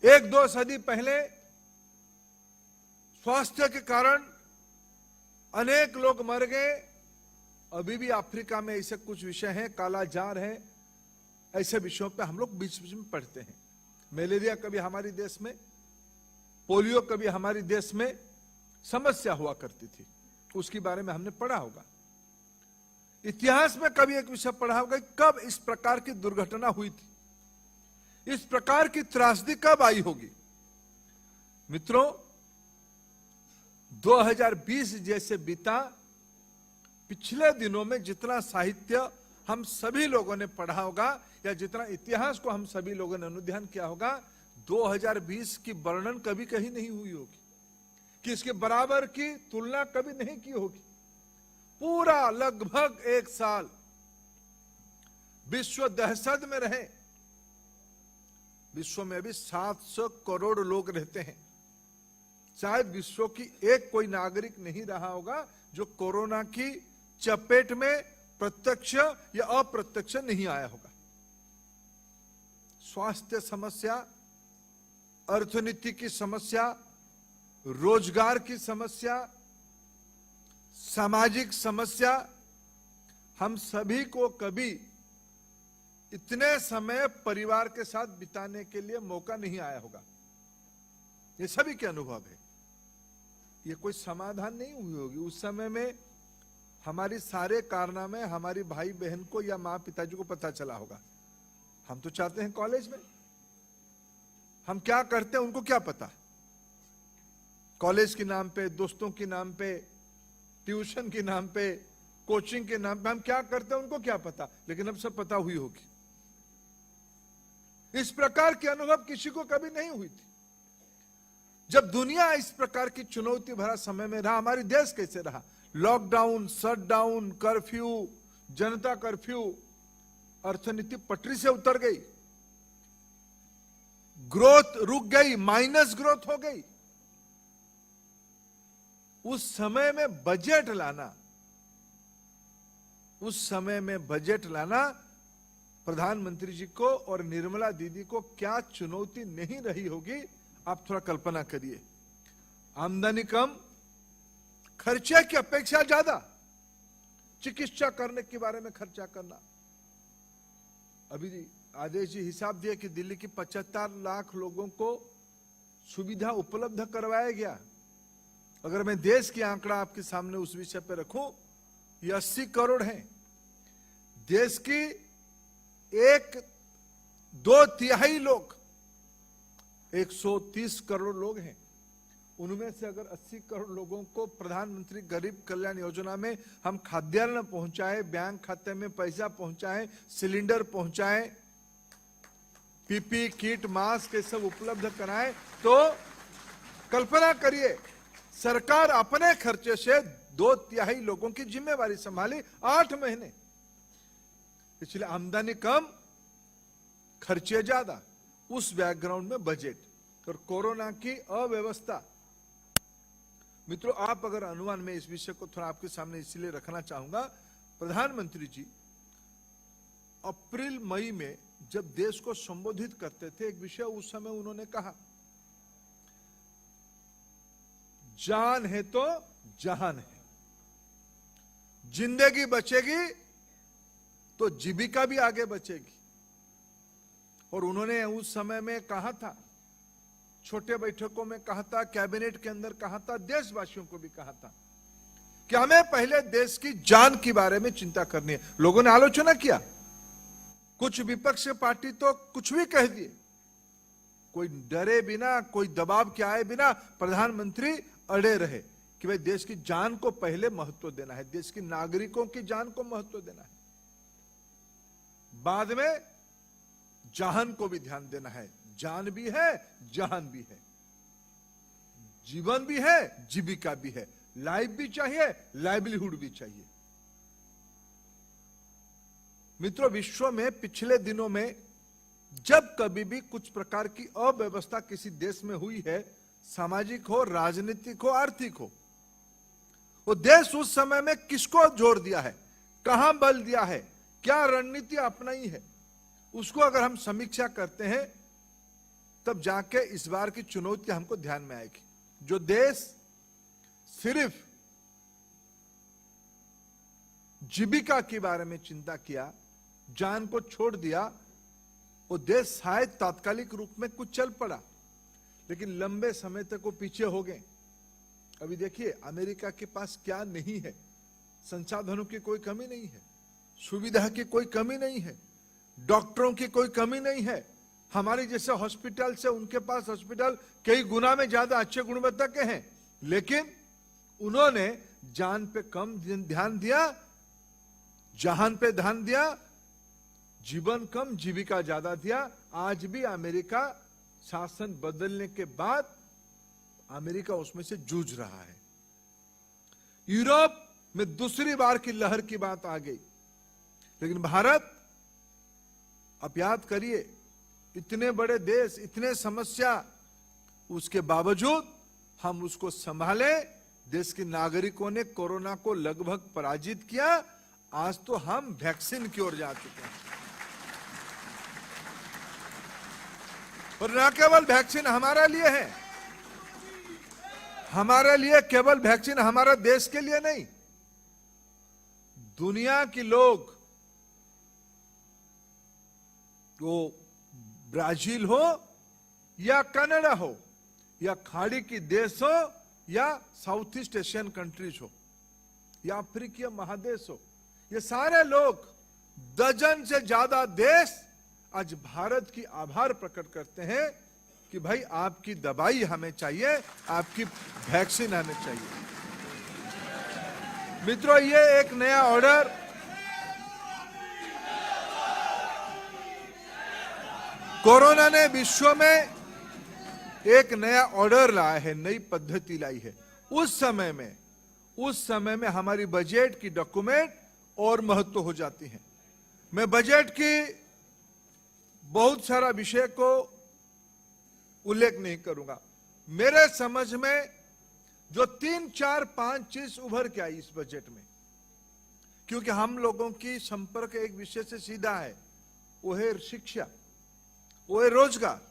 1-2 सदी पहले स्वास्थ्य के कारण अनेक लोग मर गए। अभी भी अफ्रीका में ऐसे कुछ विषय हैं, कालाजार है, ऐसे विषयों पे हम लोग बीच बीच में पढ़ते हैं। मलेरिया कभी हमारे देश में, पोलियो कभी हमारे देश में समस्या हुआ करती थी, उसके बारे में हमने पढ़ा होगा। इतिहास में कभी एक विषय पढ़ा होगा, कब इस प्रकार की दुर्घटना हुई थी, इस प्रकार की त्रासदी कब आई होगी। मित्रों, 2020 जैसे बीता, पिछले दिनों में जितना साहित्य हम सभी लोगों ने पढ़ा होगा, या जितना इतिहास को हम सभी लोगों ने अनुध्यान किया होगा, 2020 की वर्णन कभी कहीं नहीं हुई होगी, कि इसके बराबर की तुलना कभी नहीं की होगी। पूरा लगभग एक साल विश्व दहशत में रहे। विश्व में अभी 700 करोड़ लोग रहते हैं। शायद विश्व की एक कोई नागरिक नहीं रहा होगा जो कोरोना की चपेट में प्रत्यक्ष या अप्रत्यक्ष नहीं आया होगा। स्वास्थ्य समस्या, अर्थनीति की समस्या, रोजगार की समस्या, सामाजिक समस्या, हम सभी को कभी इतने समय परिवार के साथ बिताने के लिए मौका नहीं आया होगा। ये सभी के अनुभव है। ये कोई समाधान नहीं हुई होगी। उस समय में हमारी सारे कारनामे हमारी भाई बहन को या मां पिताजी को पता चला होगा। हम तो चाहते हैं कॉलेज में, हम क्या करते हैं उनको क्या पता। कॉलेज के नाम पे, दोस्तों के नाम पे, ट्यूशन के नाम पे, कोचिंग के नाम पे हम क्या करते हैं उनको क्या पता, लेकिन अब सब पता हुई होगी। इस प्रकार की अनुभव किसी को कभी नहीं हुई थी। जब दुनिया इस प्रकार की चुनौती भरा समय में रहा, हमारी देश कैसे रहा? लॉकडाउन, शटडाउन, कर्फ्यू, जनता कर्फ्यू, अर्थनीति पटरी से उतर गई, ग्रोथ रुक गई, माइनस ग्रोथ हो गई। उस समय में बजट लाना, उस समय में बजट लाना प्रधानमंत्री जी को और निर्मला दीदी को क्या चुनौती नहीं रही होगी, आप थोड़ा कल्पना करिए। आमदनी कम, खर्चे की अपेक्षा ज्यादा, चिकित्सा करने के बारे में खर्चा करना। अभी आदेश जी हिसाब दिए कि दिल्ली की 75 लाख लोगों को सुविधा उपलब्ध करवाया गया। अगर मैं देश की आंकड़ा आपके सामने उस विषय पे रखूं, ये 80 करोड़ हैं। देश की 1/2 लोग, 130 करोड़ लोग हैं। उनमें से अगर 80 करोड़ लोगों को प्रधानमंत्री गरीब कल्याण योजना में हम खाद्यान्न पहुंचाए, बैंक खाते में पैसा पहुंचाए, सिलेंडर पहुंचाए, पीपी किट, मास्क ये सब उपलब्ध कराएं, तो कल्पना करिए सरकार अपने खर्चे से 2/3 लोगों की जिम्मेवारी संभाली 8 महीने। इसलिए आमदनी कम, खर्चे ज्यादा, उस बैकग्राउंड में बजट और कोरोना की अव्यवस्था। मित्रों, आप अगर अनुमान में इस विषय को थोड़ा आपके सामने इसलिए रखना चाहूंगा, प्रधानमंत्री जी अप्रैल मई में जब देश को संबोधित करते थे, एक विषय उस समय उन्होंने कहा, जान है तो जहान है। जिंदगी बचेगी तो जीविका भी आगे बचेगी। और उन्होंने उस समय में कहा था, छोटे बैठकों में कहा था, कैबिनेट के अंदर कहा था, देशवासियों को भी कहा था कि हमें पहले देश की जान के बारे में चिंता करनी है। लोगों ने आलोचना किया, कुछ विपक्ष पार्टी तो कुछ भी कह दिए। कोई डरे बिना, कोई दबाव के आए बिना प्रधानमंत्री अड़े रहे कि भाई देश की जान को पहले महत्व देना है, देश की नागरिकों की जान को महत्व देना है, बाद में जहान को भी ध्यान देना है। जान भी है, जहान भी है, जीवन भी है, जीविका भी है, लाइफ भी चाहिए, लाइवलीहुड भी चाहिए। मित्रों, विश्व में पिछले दिनों में जब कभी भी कुछ प्रकार की अव्यवस्था किसी देश में हुई है, सामाजिक हो, राजनीतिक हो, आर्थिक हो, वो देश उस समय में किसको जोर दिया है, कहां बल दिया है, क्या रणनीति अपनाई है, उसको अगर हम समीक्षा करते हैं तब जाके इस बार की चुनौती हमको ध्यान में आएगी। जो देश सिर्फ जीविका के बारे में चिंता किया, जान को छोड़ दिया, वो देश शायद तात्कालिक रूप में कुछ चल पड़ा, लेकिन लंबे समय तक वो पीछे हो गए। अभी देखिए अमेरिका के पास क्या नहीं है, संसाधनों की कोई कमी नहीं है, सुविधा की कोई कमी नहीं है, डॉक्टरों की कोई कमी नहीं है। हमारे जैसे हॉस्पिटल से उनके पास हॉस्पिटल कई गुना में ज्यादा अच्छे गुणवत्ता के हैं, लेकिन उन्होंने जान पे कम ध्यान दिया, जहान पे ध्यान दिया, जीवन कम जीविका ज्यादा दिया। आज भी अमेरिका शासन बदलने के बाद अमेरिका उसमें से जूझ रहा है। यूरोप में दूसरी बार की लहर की बात आ गई, लेकिन भारत, आप याद करिए, इतने बड़े देश, इतने समस्या, उसके बावजूद हम उसको संभाले। देश के नागरिकों ने कोरोना को लगभग पराजित किया। आज तो हम वैक्सीन की ओर जा चुके हैं। और न केवल वैक्सीन हमारे लिए है, हमारे लिए केवल वैक्सीन हमारे देश के लिए नहीं, दुनिया के लोग, वो ब्राजील हो या कनाडा हो या खाड़ी की देश हो या साउथ ईस्ट एशियन कंट्रीज हो या अफ्रीकीय महादेश हो, ये सारे लोग, दर्जन से ज्यादा देश आज भारत की आभार प्रकट करते हैं कि भाई आपकी दवाई हमें चाहिए, आपकी वैक्सीन हमें चाहिए। मित्रों, ये एक नया ऑर्डर कोरोना ने विश्व में एक नया ऑर्डर लाया है, नई पद्धति लाई है। उस समय में हमारी बजट की डॉक्यूमेंट और महत्व हो जाती है। मैं बजट की बहुत सारा विषय को उल्लेख नहीं करूंगा। मेरे समझ में जो 3, 4, 5 चीज उभर के आई इस बजट में, क्योंकि हम लोगों की संपर्क एक विषय से सीधा है, वो है शिक्षा, वो है रोजगार।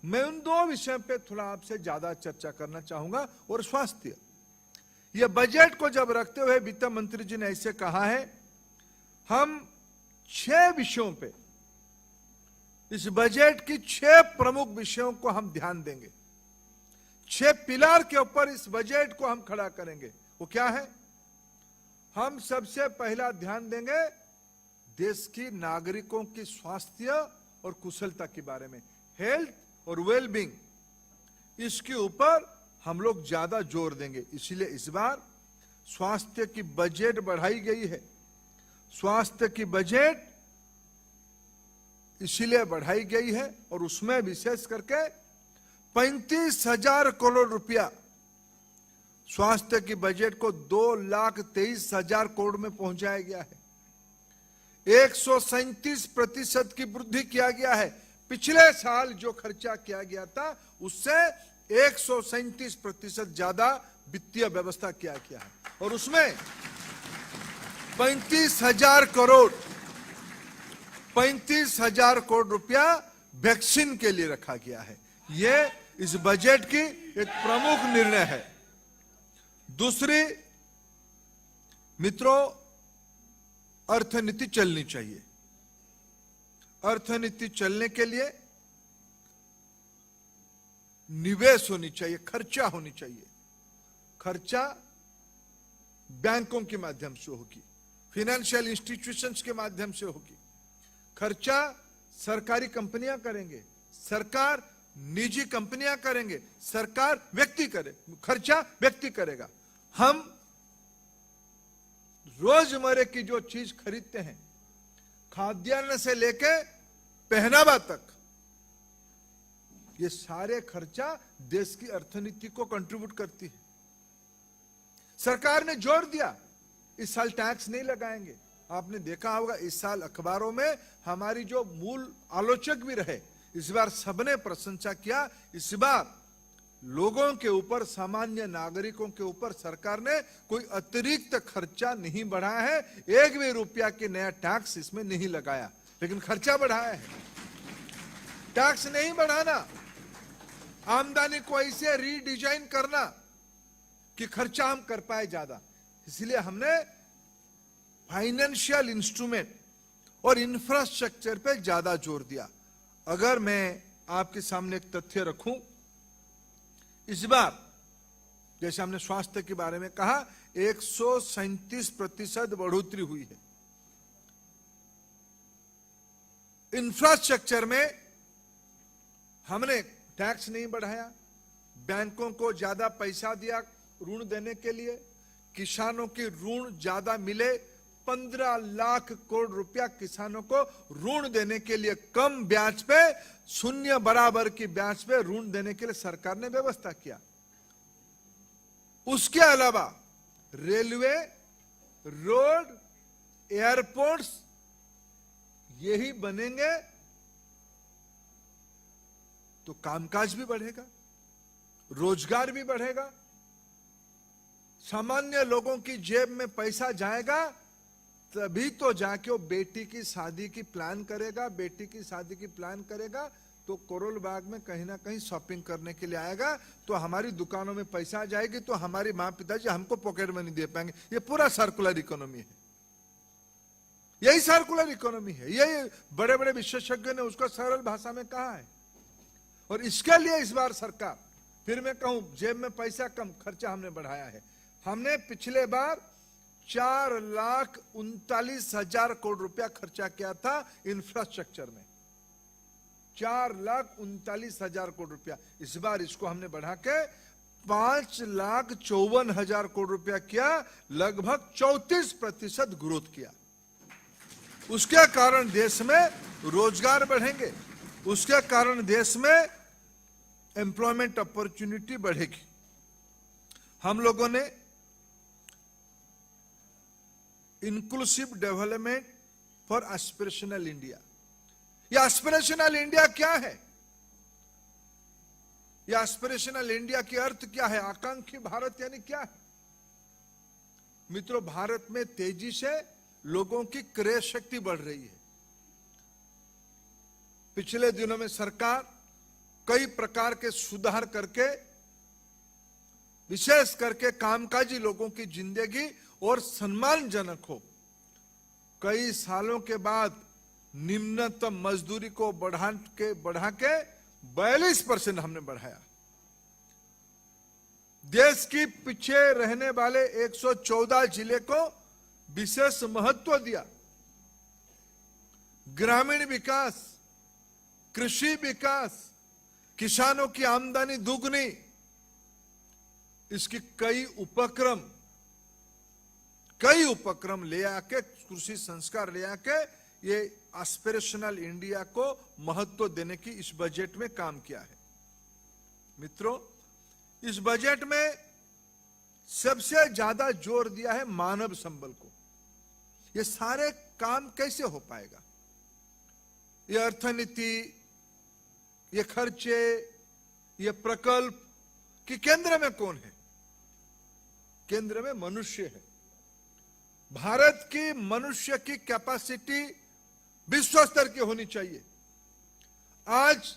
मैं उन 2 विषयों पे थोड़ा आपसे ज्यादा चर्चा करना चाहूंगा। और स्वास्थ्य, यह बजट को जब रखते हुए वित्त मंत्री जी ने ऐसे कहा है, हम 6 विषयों पे, इस बजट की 6 प्रमुख विषयों को हम ध्यान देंगे। 6 पिलर के ऊपर इस बजट को हम खड़ा करेंगे। वो क्या है? हम सबसे पहला ध्यान देंगे देश की नागरिकों की स्वास्थ्य और कुशलता के बारे में, हेल्थ और वेलबींग, इसके ऊपर हम लोग ज्यादा जोर देंगे। इसलिए इस बार स्वास्थ्य की बजट बढ़ाई गई है। स्वास्थ्य की बजट इसलिए बढ़ाई गई है और उसमें विशेष करके 35,000 करोड़ रुपया, स्वास्थ्य की बजट को 2,23,000 करोड़ में पहुंचाया गया है। 137% की वृद्धि किया गया है। पिछले साल जो खर्चा किया गया था उससे 137% ज्यादा वित्तीय व्यवस्था किया गया है। और उसमें 35,000 करोड़ रुपया वैक्सीन के लिए रखा गया है। यह इस बजट की एक प्रमुख निर्णय है। दूसरी, मित्रों, अर्थनीति चलनी चाहिए। अर्थनीति चलने के लिए निवेश होनी चाहिए, खर्चा होनी चाहिए। खर्चा बैंकों के माध्यम से होगी, फाइनेंशियल इंस्टीट्यूशंस के माध्यम से होगी। खर्चा सरकारी कंपनियां करेंगे, सरकार निजी कंपनियां करेंगे, सरकार व्यक्ति करे, खर्चा व्यक्ति करेगा। हम रोजमर्रा की जो चीज खरीदते हैं, खाद्यान्न से लेके पहनावा तक, ये सारे खर्चा देश की अर्थनीति को कंट्रीब्यूट करती है। सरकार ने जोर दिया इस साल टैक्स नहीं लगाएंगे। आपने देखा होगा इस साल अखबारों में हमारी जो मूल आलोचक भी रहे, इस बार सबने प्रशंसा किया। इस बार लोगों के ऊपर, सामान्य नागरिकों के ऊपर सरकार ने कोई अतिरिक्त खर्चा नहीं बढ़ाया है। 1 भी रुपया के नया टैक्स इसमें नहीं लगाया, लेकिन खर्चा बढ़ाया है। टैक्स नहीं बढ़ाना, आमदनी को ऐसे रीडिजाइन करना कि खर्चा हम कर पाए ज्यादा। इसलिए हमने फाइनेंशियल इंस्ट्रूमेंट और इंफ्रास्ट्रक्चर पे ज्यादा जोर दिया। अगर मैं आपके सामने एक तथ्य रखूं, इस बार जैसे हमने स्वास्थ्य के बारे में कहा, 137% बढ़ोतरी हुई है। इंफ्रास्ट्रक्चर में हमने टैक्स नहीं बढ़ाया, बैंकों को ज्यादा पैसा दिया ऋण देने के लिए, किसानों की ऋण ज्यादा मिले, 15 लाख करोड़ रुपया किसानों को ऋण देने के लिए कम ब्याज पे, शून्य बराबर की ब्याज पे ऋण देने के लिए सरकार ने व्यवस्था किया। उसके अलावा रेलवे, रोड, एयरपोर्ट्स यही बनेंगे तो कामकाज भी बढ़ेगा, रोजगार भी बढ़ेगा, सामान्य लोगों की जेब में पैसा जाएगा, तभी तो जाके वो बेटी की शादी की प्लान करेगा। बेटी की शादी की प्लान करेगा तो करोल बाग में कहीं ना कहीं शॉपिंग करने के लिए आएगा, तो हमारी दुकानों में पैसा आ जाएगी, तो हमारी माँ पिताजी हमको पॉकेट मनी दे पाएंगे। ये पूरा सर्कुलर इकोनॉमी है, यही सर्कुलर इकोनॉमी है। यही बड़े बड़े विशेषज्ञों ने उसको सरल भाषा में कहा है। और इसके लिए इस बार सरकार, फिर मैं कहूं, जेब में पैसा कम, खर्चा हमने बढ़ाया है। हमने पिछले बार 4,39,000 करोड़ रुपया खर्चा किया था इंफ्रास्ट्रक्चर में, 4,39,000 करोड़ रुपया। इस बार इसको हमने बढ़ा के 5,54,000 करोड़ रुपया किया, लगभग 34% ग्रोथ किया। उसके कारण देश में रोजगार बढ़ेंगे, उसके कारण देश में एम्प्लॉयमेंट अपॉर्चुनिटी बढ़ेगी। हम लोगों ने inclusive development for aspirational India, यह एस्पिरेशनल इंडिया क्या है? यह एस्पिरेशनल इंडिया की अर्थ क्या है? आकांक्षी भारत यानी क्या है? मित्रों, भारत में तेजी से लोगों की क्रय शक्ति बढ़ रही है। पिछले दिनों में सरकार कई प्रकार के सुधार करके, विशेष करके कामकाजी लोगों की जिंदगी और सम्मानजनक हो। कई सालों के बाद निम्नतम मजदूरी को बढ़ा के 42% हमने बढ़ाया। देश की पीछे रहने वाले 114 जिले को विशेष महत्व दिया। ग्रामीण विकास, कृषि विकास, किसानों की आमदनी दुगनी, इसकी कई उपक्रम ले आके, कृषि संस्कार ले आके ये एस्पिरेशनल इंडिया को महत्व देने की इस बजट में काम किया है। मित्रों, इस बजट में सबसे ज्यादा जोर दिया है मानव संबल को। ये सारे काम कैसे हो पाएगा? ये अर्थनीति, ये खर्चे, ये प्रकल्प कि केंद्र में कौन है? केंद्र में मनुष्य है। भारत की मनुष्य की कैपेसिटी विश्व स्तर की होनी चाहिए। आज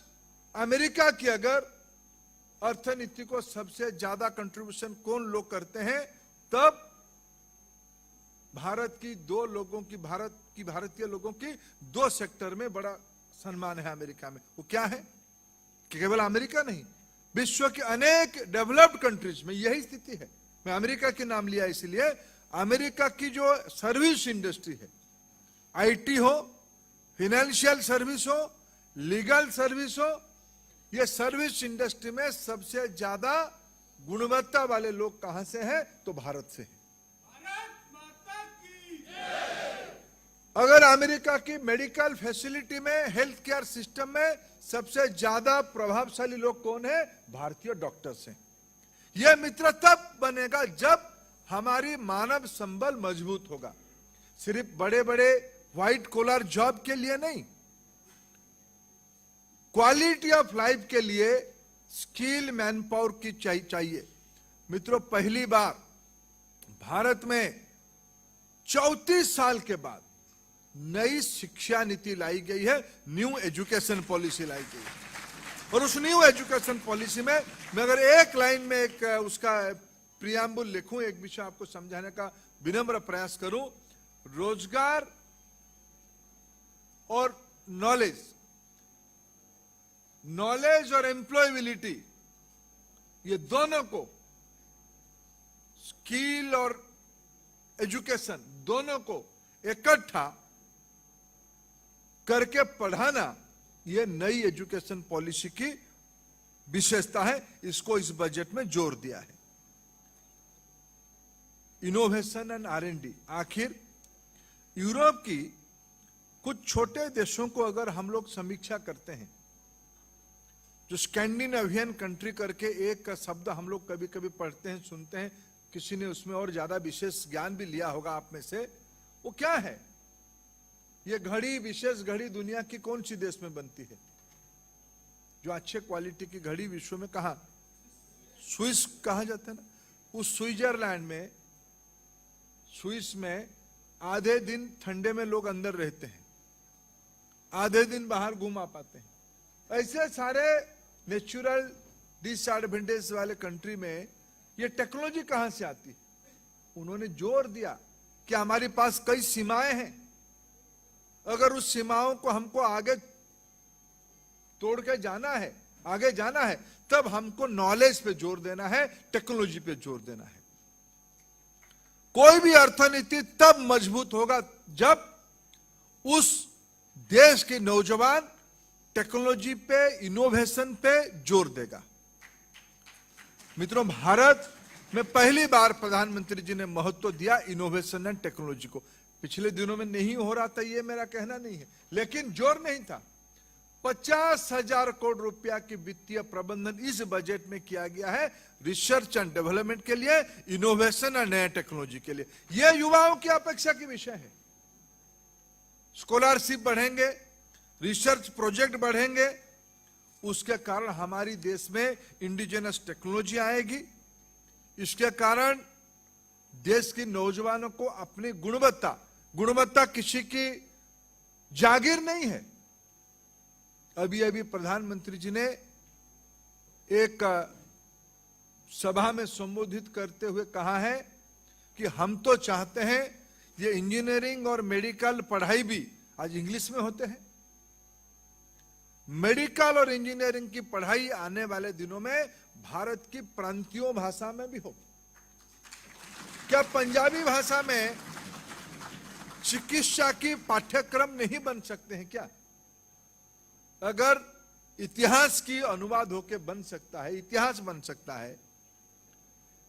अमेरिका की अगर अर्थनीति को सबसे ज्यादा कंट्रीब्यूशन कौन लोग करते हैं, तब भारतीय लोगों की 2 सेक्टर में बड़ा सम्मान है अमेरिका में। वो क्या है? कि केवल अमेरिका नहीं, विश्व के अनेक डेवलप्ड कंट्रीज में यही स्थिति है। मैं अमेरिका के नाम लिया इसलिए, अमेरिका की जो सर्विस इंडस्ट्री है, आईटी हो, फाइनेंशियल सर्विस हो, लीगल सर्विस हो, ये सर्विस इंडस्ट्री में सबसे ज्यादा गुणवत्ता वाले लोग कहां से हैं? तो भारत से हैं। अगर अमेरिका की मेडिकल फैसिलिटी में, हेल्थ केयर सिस्टम में सबसे ज्यादा प्रभावशाली लोग कौन है? भारतीय डॉक्टर्स हैं। यह मित्र तब बनेगा जब हमारी मानव संबल मजबूत होगा। सिर्फ बड़े बड़े व्हाइट कॉलर जॉब के लिए नहीं, क्वालिटी ऑफ लाइफ के लिए स्किल मैन पावर की चाहिए। मित्रों, पहली बार भारत में 34 साल के बाद नई शिक्षा नीति लाई गई है, न्यू एजुकेशन पॉलिसी लाई गई है। और उस न्यू एजुकेशन पॉलिसी में मैं अगर एक लाइन में एक उसका प्रियम्बल लिखूं, एक विषय आपको समझाने का विनम्र प्रयास करूं, रोजगार और नॉलेज और एम्प्लॉयबिलिटी, ये दोनों को, स्किल और एजुकेशन दोनों को इकट्ठा करके पढ़ाना, यह नई एजुकेशन पॉलिसी की विशेषता है। इसको इस बजट में जोर दिया है। Innovation and R&D। आखिर यूरोप की कुछ छोटे देशों को अगर हम लोग समीक्षा करते हैं, जो स्कैंडिनेवियन कंट्री करके एक का शब्द हम लोग कभी कभी पढ़ते हैं, सुनते हैं, किसी ने उसमें और ज्यादा विशेष ज्ञान भी लिया होगा आप में से, वो क्या है? ये घड़ी, विशेष घड़ी दुनिया की कौन सी देश में बनती है? जो अच्छे क्वालिटी की घड़ी विश्व में कहा? स्विस कहा जाता है ना। उस स्विट्जरलैंड में, स्विस में आधे दिन ठंडे में लोग अंदर रहते हैं, आधे दिन बाहर घुमा पाते हैं। ऐसे सारे नेचुरल डिसएडवांटेज वाले कंट्री में ये टेक्नोलॉजी कहां से आती है? उन्होंने जोर दिया कि हमारे पास कई सीमाएं हैं, अगर उस सीमाओं को हमको आगे तोड़ के जाना है, आगे जाना है, तब हमको नॉलेज पे जोर देना है, टेक्नोलॉजी पे जोर देना है। कोई भी अर्थनीति तब मजबूत होगा जब उस देश के नौजवान टेक्नोलॉजी पे, इनोवेशन पे जोर देगा। मित्रों, भारत में पहली बार प्रधानमंत्री जी ने महत्व दिया इनोवेशन एंड टेक्नोलॉजी को। पिछले दिनों में नहीं हो रहा था, ये मेरा कहना नहीं है, लेकिन जोर नहीं था। 50,000 करोड़ रुपया की वित्तीय प्रबंधन इस बजट में किया गया है रिसर्च एंड डेवलपमेंट के लिए, इनोवेशन और नए टेक्नोलॉजी के लिए। यह युवाओं की अपेक्षा की विषय है। स्कॉलरशिप बढ़ेंगे, रिसर्च प्रोजेक्ट बढ़ेंगे, उसके कारण हमारी देश में इंडिजिनस टेक्नोलॉजी आएगी। इसके कारण देश के नौजवानों को अपनी गुणवत्ता किसी की जागीर नहीं है। अभी अभी प्रधानमंत्री जी ने एक सभा में संबोधित करते हुए कहा है कि हम तो चाहते हैं ये इंजीनियरिंग और मेडिकल पढ़ाई भी आज इंग्लिश में होते हैं। मेडिकल और इंजीनियरिंग की पढ़ाई आने वाले दिनों में भारत की प्रांतीय भाषा में भी हो। क्या पंजाबी भाषा में चिकित्सा की पाठ्यक्रम नहीं बन सकते हैं क्या? अगर इतिहास की अनुवाद होके बन सकता है, इतिहास बन सकता है,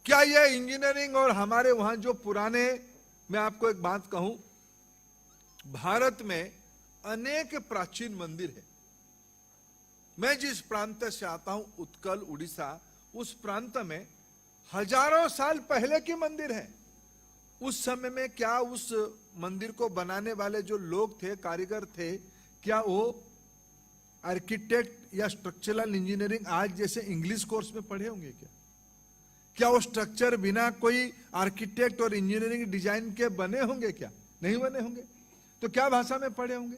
क्या यह इंजीनियरिंग और हमारे वहां जो पुराने, मैं आपको एक बात कहूं, भारत में अनेक प्राचीन मंदिर है। मैं जिस प्रांत से आता हूं, उत्कल, उड़ीसा, उस प्रांत में हजारों साल पहले की मंदिर है। उस समय में क्या उस मंदिर को बनाने वाले जो लोग थे, कारीगर थे, क्या वो आर्किटेक्ट या स्ट्रक्चरल इंजीनियरिंग आज जैसे इंग्लिश कोर्स में पढ़े होंगे क्या? क्या वो स्ट्रक्चर बिना कोई आर्किटेक्ट और इंजीनियरिंग डिजाइन के बने होंगे क्या? नहीं बने होंगे। तो क्या भाषा में पढ़े होंगे?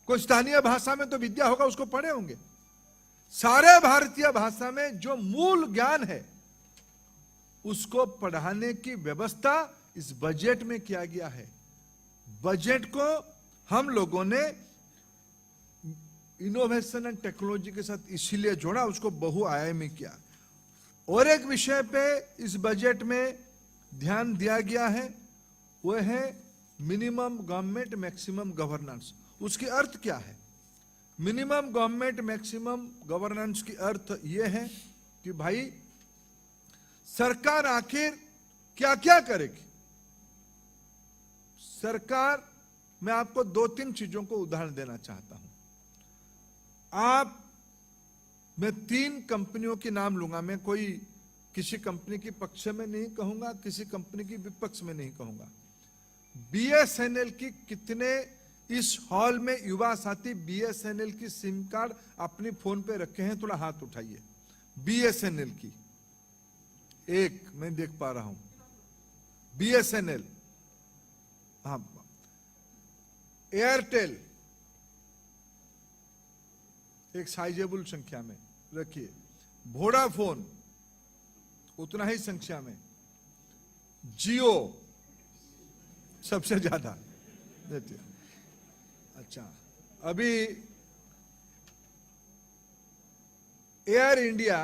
कोई स्थानीय भाषा में तो विद्या होगा, उसको पढ़े होंगे। सारे भारतीय भाषा में जो मूल ज्ञान है उसको पढ़ाने की व्यवस्था इस बजट में किया गया है। बजट को हम लोगों ने इनोवेशन एंड टेक्नोलॉजी के साथ इसीलिए जोड़ा, उसको बहुआयामी किया। और एक विषय पे इस बजट में ध्यान दिया गया है, वह है मिनिमम गवर्नमेंट मैक्सिमम गवर्नेंस। उसकी अर्थ क्या है? मिनिमम गवर्नमेंट मैक्सिमम गवर्नेंस की अर्थ यह है कि भाई सरकार आखिर क्या क्या करेगी। सरकार, मैं आपको 2-3 चीजों को उदाहरण देना चाहता हूं। मैं 3 कंपनियों के नाम लूंगा। मैं कोई किसी कंपनी के पक्ष में नहीं कहूंगा, किसी कंपनी की विपक्ष में नहीं कहूंगा। BSNL की कितने इस हॉल में युवा साथी BSNL की सिम कार्ड अपनी फोन पे रखे हैं? थोड़ा हाथ उठाइए। BSNL की एक मैं देख पा रहा हूं। BSNL, हाँ। एयरटेल एक साइजेबल संख्या में रखिए। वोडाफोन उतना ही संख्या में। जियो सबसे ज्यादा देते। अच्छा, अभी Air India,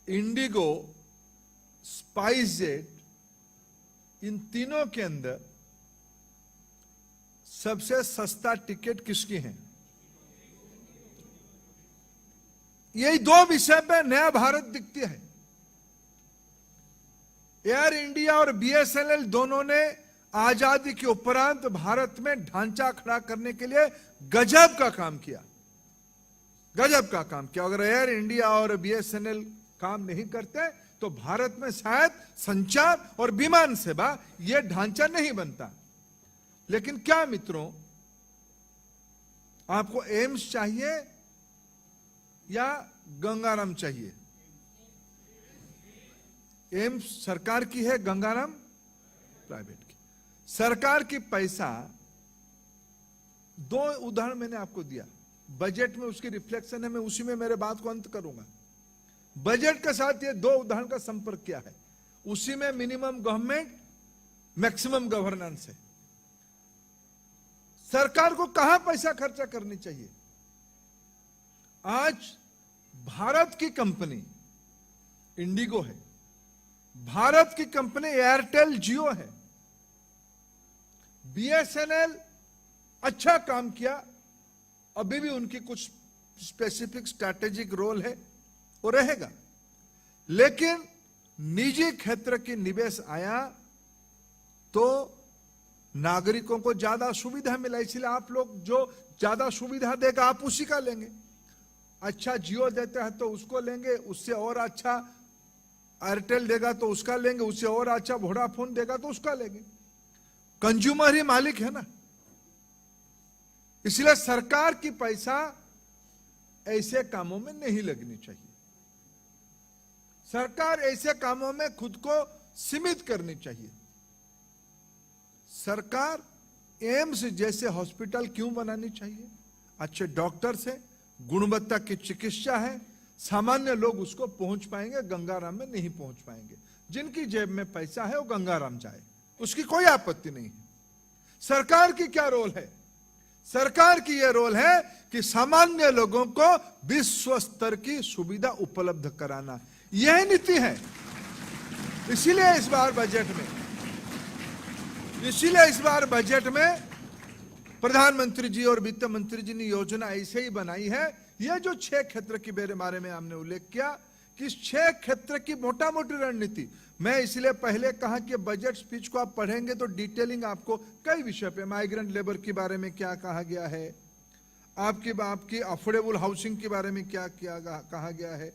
IndiGo, SpiceJet, इन तीनों के अंदर सबसे सस्ता टिकट किसकी है? यही 2 विषय पे नया भारत दिखती है। एयर इंडिया और बीएसएनएल दोनों ने आजादी के उपरांत भारत में ढांचा खड़ा करने के लिए गजब का काम किया, गजब का काम किया। अगर एयर इंडिया और बीएसएनएल काम नहीं करते तो भारत में शायद संचार और विमान सेवा यह ढांचा नहीं बनता। लेकिन क्या मित्रों, आपको एम्स चाहिए या गंगाराम चाहिए? एम्स सरकार की है, गंगाराम प्राइवेट की। सरकार की पैसा, दो उदाहरण मैंने आपको दिया, बजट में उसकी रिफ्लेक्शन है, मैं उसी में मेरे बात को अंत करूंगा। बजट के साथ ये दो उदाहरण का संपर्क किया है, उसी में मिनिमम गवर्नमेंट मैक्सिमम गवर्नेंस है। सरकार को कहां पैसा खर्चा करनी चाहिए? आज भारत की कंपनी इंडिगो है, भारत की कंपनी एयरटेल जियो है, बीएसएनएल अच्छा काम किया, अभी भी उनकी कुछ स्पेसिफिक स्ट्रैटेजिक रोल है, वो रहेगा। लेकिन निजी क्षेत्र की निवेश आया तो नागरिकों को ज्यादा सुविधा मिला, इसलिए आप लोग जो ज्यादा सुविधा देगा आप उसी का लेंगे। अच्छा जियो देता है तो उसको लेंगे, उससे और अच्छा एयरटेल देगा तो उसका लेंगे, उससे और अच्छा वोडाफोन देगा तो उसका लेंगे। कंज्यूमर ही मालिक है ना। इसलिए सरकार की पैसा ऐसे कामों में नहीं लगनी चाहिए। सरकार ऐसे कामों में खुद को सीमित करनी चाहिए। सरकार एम्स जैसे हॉस्पिटल क्यों बनानी चाहिए? अच्छे डॉक्टर से गुणवत्ता की चिकित्सा है, सामान्य लोग उसको पहुंच पाएंगे, गंगाराम में नहीं पहुंच पाएंगे। जिनकी जेब में पैसा है वो गंगाराम जाए, उसकी कोई आपत्ति नहीं है। सरकार की क्या रोल है? सरकार की यह रोल है कि सामान्य लोगों को विश्व स्तर की सुविधा उपलब्ध कराना, यह नीति है। इसीलिए इस बार बजट में प्रधानमंत्री जी और वित्त मंत्री जी ने योजना ऐसे ही बनाई है। यह जो 6 क्षेत्र के बारे में हमने उल्लेख किया कि 6 क्षेत्र की मोटा मोटी रणनीति, मैं इसलिए पहले कहा कि बजट स्पीच को आप पढ़ेंगे तो डिटेलिंग आपको कई विषय पे, माइग्रेंट लेबर के बारे में क्या कहा गया है, आपकी अफोर्डेबल हाउसिंग के बारे में क्या कहा गया है,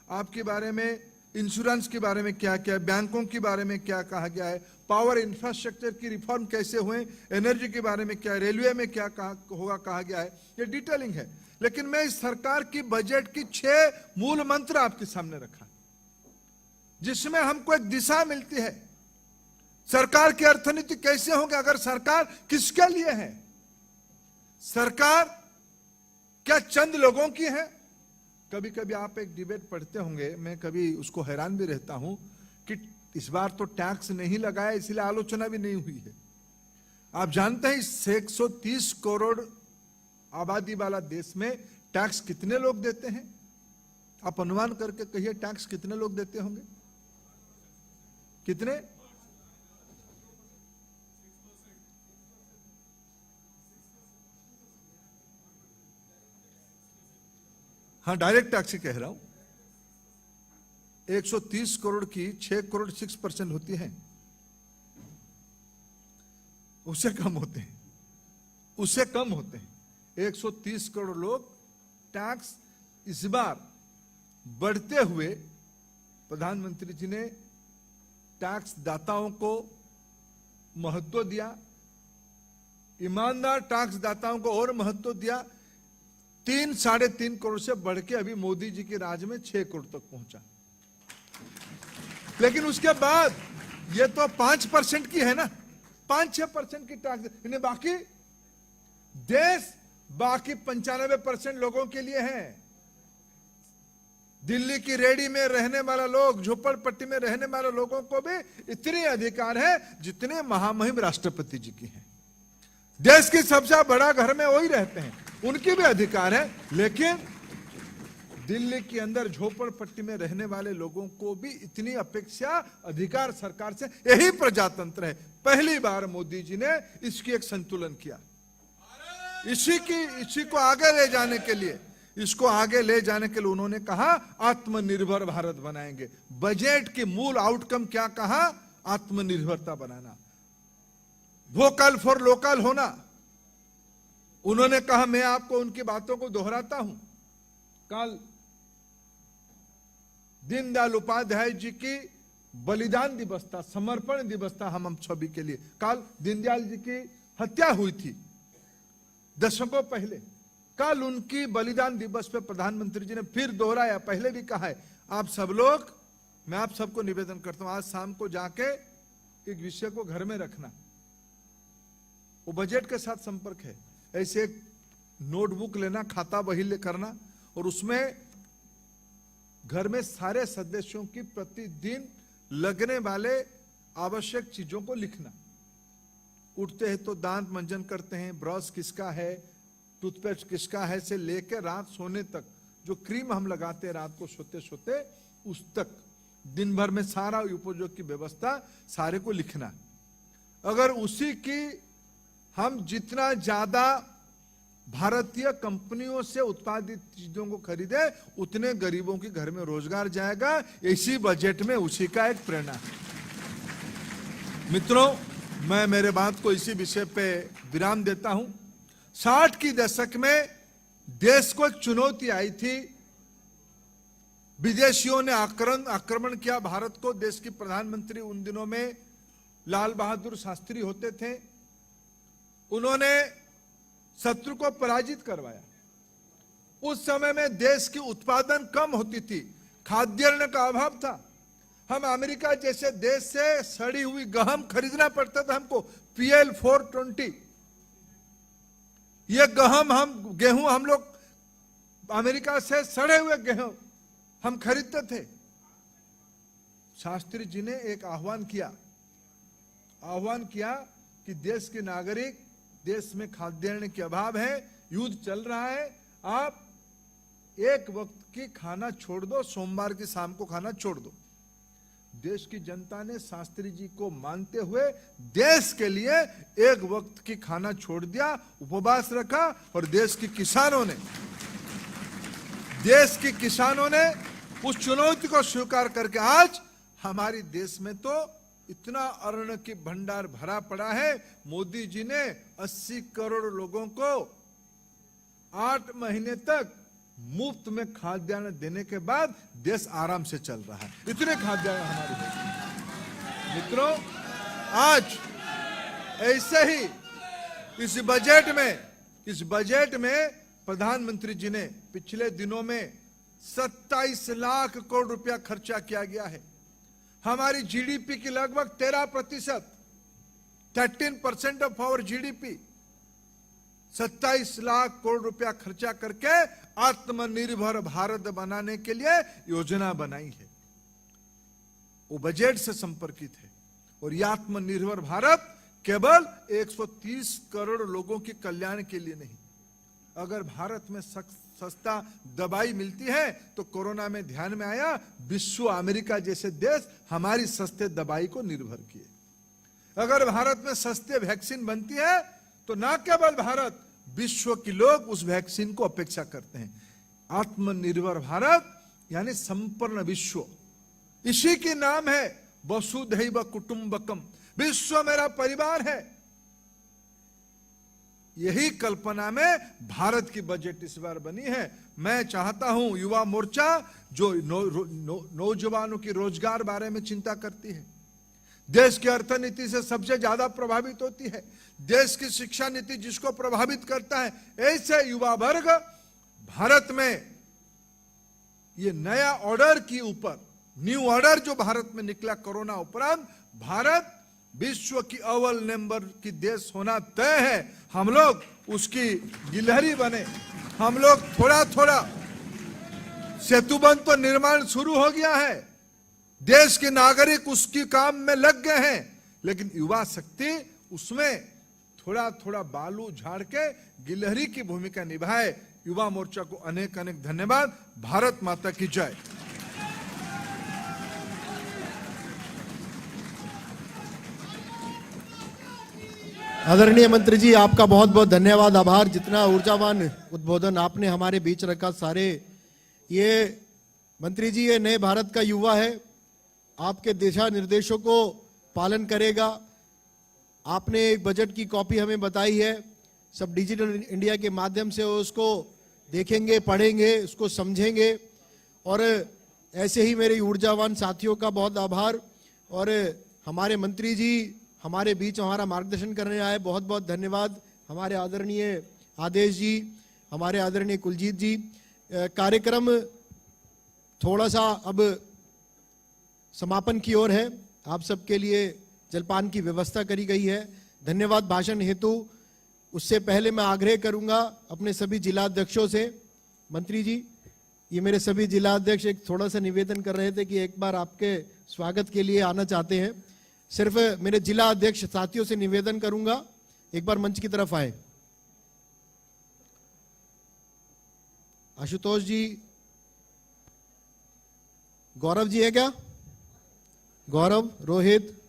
आपके बारे में इंश्योरेंस के बारे में क्या क्या है, बैंकों के बारे में क्या कहा गया है, पावर इंफ्रास्ट्रक्चर की रिफॉर्म कैसे हुए, एनर्जी के बारे में क्या, रेलवे में क्या कहा गया है, ये डिटेलिंग है। लेकिन मैं इस सरकार की बजट की 6 मूल मंत्र आपके सामने रखा, जिसमें हमको एक दिशा मिलती है। सरकार की अर्थनीति कैसे होगी? अगर सरकार किसके लिए है? सरकार क्या चंद लोगों की है? कभी कभी आप एक डिबेट पढ़ते होंगे, मैं कभी उसको हैरान भी रहता हूं कि इस बार तो टैक्स नहीं लगाया इसलिए आलोचना भी नहीं हुई है। आप जानते हैं 130 करोड़ आबादी वाला देश में टैक्स कितने लोग देते हैं? आप अनुमान करके कहिए, टैक्स कितने लोग देते होंगे? कितने? हाँ, डायरेक्ट टैक्स ही कह रहा हूं। 130 करोड़ की 6 करोड़ 6% होती है, उससे कम होते हैं, उससे कम होते हैं। 130 करोड़ लोग टैक्स इस बार बढ़ते हुए प्रधानमंत्री जी ने टैक्स दाताओं को महत्व दिया, ईमानदार टैक्स दाताओं को और महत्व दिया। 3-3.5 करोड़ से बढ़ के अभी मोदी जी के राज में 6 करोड़ तक पहुंचा। लेकिन उसके बाद ये तो 5% की है ना, 5-6% की टैक्स, इन्हें बाकी देश बाकी 95% लोगों के लिए है। दिल्ली की रेडी में रहने वाला लोग, झोपड़पट्टी में रहने वाले लोगों को भी इतने अधिकार है जितने महामहिम राष्ट्रपति जी की हैं। देश के सबसे बड़ा घर में वही रहते हैं, उनके भी अधिकार है। लेकिन दिल्ली के अंदर झोपड़पट्टी में रहने वाले लोगों को भी इतनी अपेक्षा, अधिकार सरकार से, यही प्रजातंत्र है। पहली बार मोदी जी ने इसकी एक संतुलन किया। इसी को आगे ले जाने के लिए इसको आगे ले जाने के लिए उन्होंने कहा आत्मनिर्भर भारत बनाएंगे। बजट की मूल आउटकम क्या कहा? आत्मनिर्भरता बनाना, वोकल फॉर लोकल होना। उन्होंने कहा, मैं आपको उनकी बातों को दोहराता हूं। कल दीनदयाल उपाध्याय जी की बलिदान दिवस था, समर्पण दिवस था हम सभी के लिए। कल दीनदयाल जी की हत्या हुई थी दशकों पहले। कल उनकी बलिदान दिवस पे प्रधानमंत्री जी ने फिर दोहराया, पहले भी कहा है। आप सब लोग, मैं आप सबको निवेदन करता हूं, आज शाम को जाके एक विषय को घर में रखना, वो बजट के साथ संपर्क है। ऐसे एक नोटबुक लेना, खाता बही करना, और उसमें घर में सारे सदस्यों की प्रतिदिन लगने वाले आवश्यक चीजों को लिखना। उठते हैं तो दांत मंजन करते हैं, ब्रश किसका है, टूथपेस्ट किसका है, से लेकर रात सोने तक जो क्रीम हम लगाते हैं रात को सोते सोते, उस तक दिन भर में सारा उपयोग की व्यवस्था सारे को लिखना। अगर उसी की हम जितना ज्यादा भारतीय कंपनियों से उत्पादित चीजों को खरीदे, उतने गरीबों के घर में रोजगार जाएगा। इसी बजट में उसी का एक प्रेरणा है। मित्रों, मैं मेरे बात को इसी विषय पे विराम देता हूं। 60 की दशक में देश को एक चुनौती आई थी, विदेशियों ने आक्रमण किया भारत को। देश की प्रधानमंत्री उन दिनों में लाल बहादुर शास्त्री होते थे। उन्होंने शत्रु को पराजित करवाया। उस समय में देश की उत्पादन कम होती थी, खाद्यान्न का अभाव था। हम अमेरिका जैसे देश से सड़ी हुई गहम खरीदना पड़ता था हमको, PL 420। ये गेहूं हम लोग अमेरिका से सड़े हुए गेहूं हम खरीदते थे। शास्त्री जी ने एक आह्वान किया कि देश के नागरिक, देश में खाद्यान्न के अभाव है, युद्ध चल रहा है, आप एक वक्त की खाना छोड़ दो, सोमवार की शाम को खाना छोड़ दो। देश की जनता ने शास्त्री जी को मानते हुए देश के लिए एक वक्त की खाना छोड़ दिया, उपवास रखा। और देश के किसानों ने उस चुनौती को स्वीकार करके आज हमारे देश में तो इतना अन्न की भंडार भरा पड़ा है। मोदी जी ने 80 करोड़ लोगों को 8 महीने तक मुफ्त में खाद्यान्न देने के बाद देश आराम से चल रहा है। इतने खाद्यान्न हमारे देश में। मित्रों, आज ऐसे ही इस बजट में प्रधानमंत्री जी ने पिछले दिनों में 27 लाख करोड़ रुपया खर्चा किया गया है। हमारी जीडीपी की लगभग 13%, 13% of our GDP, 27 lakh crore रुपया खर्चा करके आत्मनिर्भर भारत बनाने के लिए योजना बनाई है। वो बजट से संपर्कित है। और यह आत्मनिर्भर भारत केवल 130 करोड़ लोगों के कल्याण के लिए नहीं। अगर भारत में सस्ता दवाई मिलती है तो कोरोना में ध्यान में आया, विश्व अमेरिका जैसे देश हमारी सस्ते दवाई को निर्भर किए। अगर भारत में सस्ते वैक्सीन बनती है तो ना केवल भारत, विश्व के लोग उस वैक्सीन को अपेक्षा करते हैं। आत्मनिर्भर भारत यानी संपूर्ण विश्व, इसी के नाम है वसुधैव कुटुंबकम, विश्व मेरा परिवार है। यही कल्पना में भारत की बजट इस बार बनी है। मैं चाहता हूं युवा मोर्चा जो नौजवानों की रोजगार बारे में चिंता करती है, देश की अर्थनीति से सबसे ज्यादा प्रभावित होती है, देश की शिक्षा नीति जिसको प्रभावित करता है, ऐसे युवा वर्ग भारत में ये नया ऑर्डर के ऊपर, न्यू ऑर्डर जो भारत में निकला कोरोना उपरांत, भारत विश्व की अव्वल नंबर की देश होना तय है। हम लोग उसकी गिलहरी बने। हम लोग थोड़ा थोड़ा सेतुबंध तो निर्माण शुरू हो गया है, देश के नागरिक उसकी काम में लग गए हैं, लेकिन युवा शक्ति उसमें थोड़ा थोड़ा बालू झाड़ के गिलहरी की भूमिका निभाए। युवा मोर्चा को अनेक अनेक धन्यवाद। भारत माता की जय। आदरणीय मंत्री जी, आपका बहुत बहुत धन्यवाद, आभार। जितना ऊर्जावान उद्बोधन आपने हमारे बीच रखा, सारे ये मंत्री जी, ये नए भारत का युवा है, आपके दिशा निर्देशों को पालन करेगा। आपने एक बजट की कॉपी हमें बताई है, सब डिजिटल इंडिया के माध्यम से उसको देखेंगे, पढ़ेंगे, उसको समझेंगे। और ऐसे ही मेरे ऊर्जावान साथियों का बहुत आभार। और हमारे मंत्री जी हमारे बीच हमारा मार्गदर्शन करने आए, बहुत बहुत धन्यवाद। हमारे आदरणीय आदेश जी, हमारे आदरणीय कुलजीत जी। कार्यक्रम थोड़ा सा अब समापन की ओर है। आप सबके लिए जलपान की व्यवस्था करी गई है। धन्यवाद भाषण हेतु। उससे पहले मैं आग्रह करूंगा अपने सभी जिलाध्यक्षों से, मंत्री जी, ये मेरे सभी जिलाध्यक्ष एक थोड़ा सा निवेदन कर रहे थे कि एक बार आपके स्वागत के लिए आना चाहते हैं। सिर्फ मेरे जिला अध्यक्ष साथियों से निवेदन करूंगा, एक बार मंच की तरफ आए। आशुतोष जी, गौरव जी है क्या? गौरव, रोहित,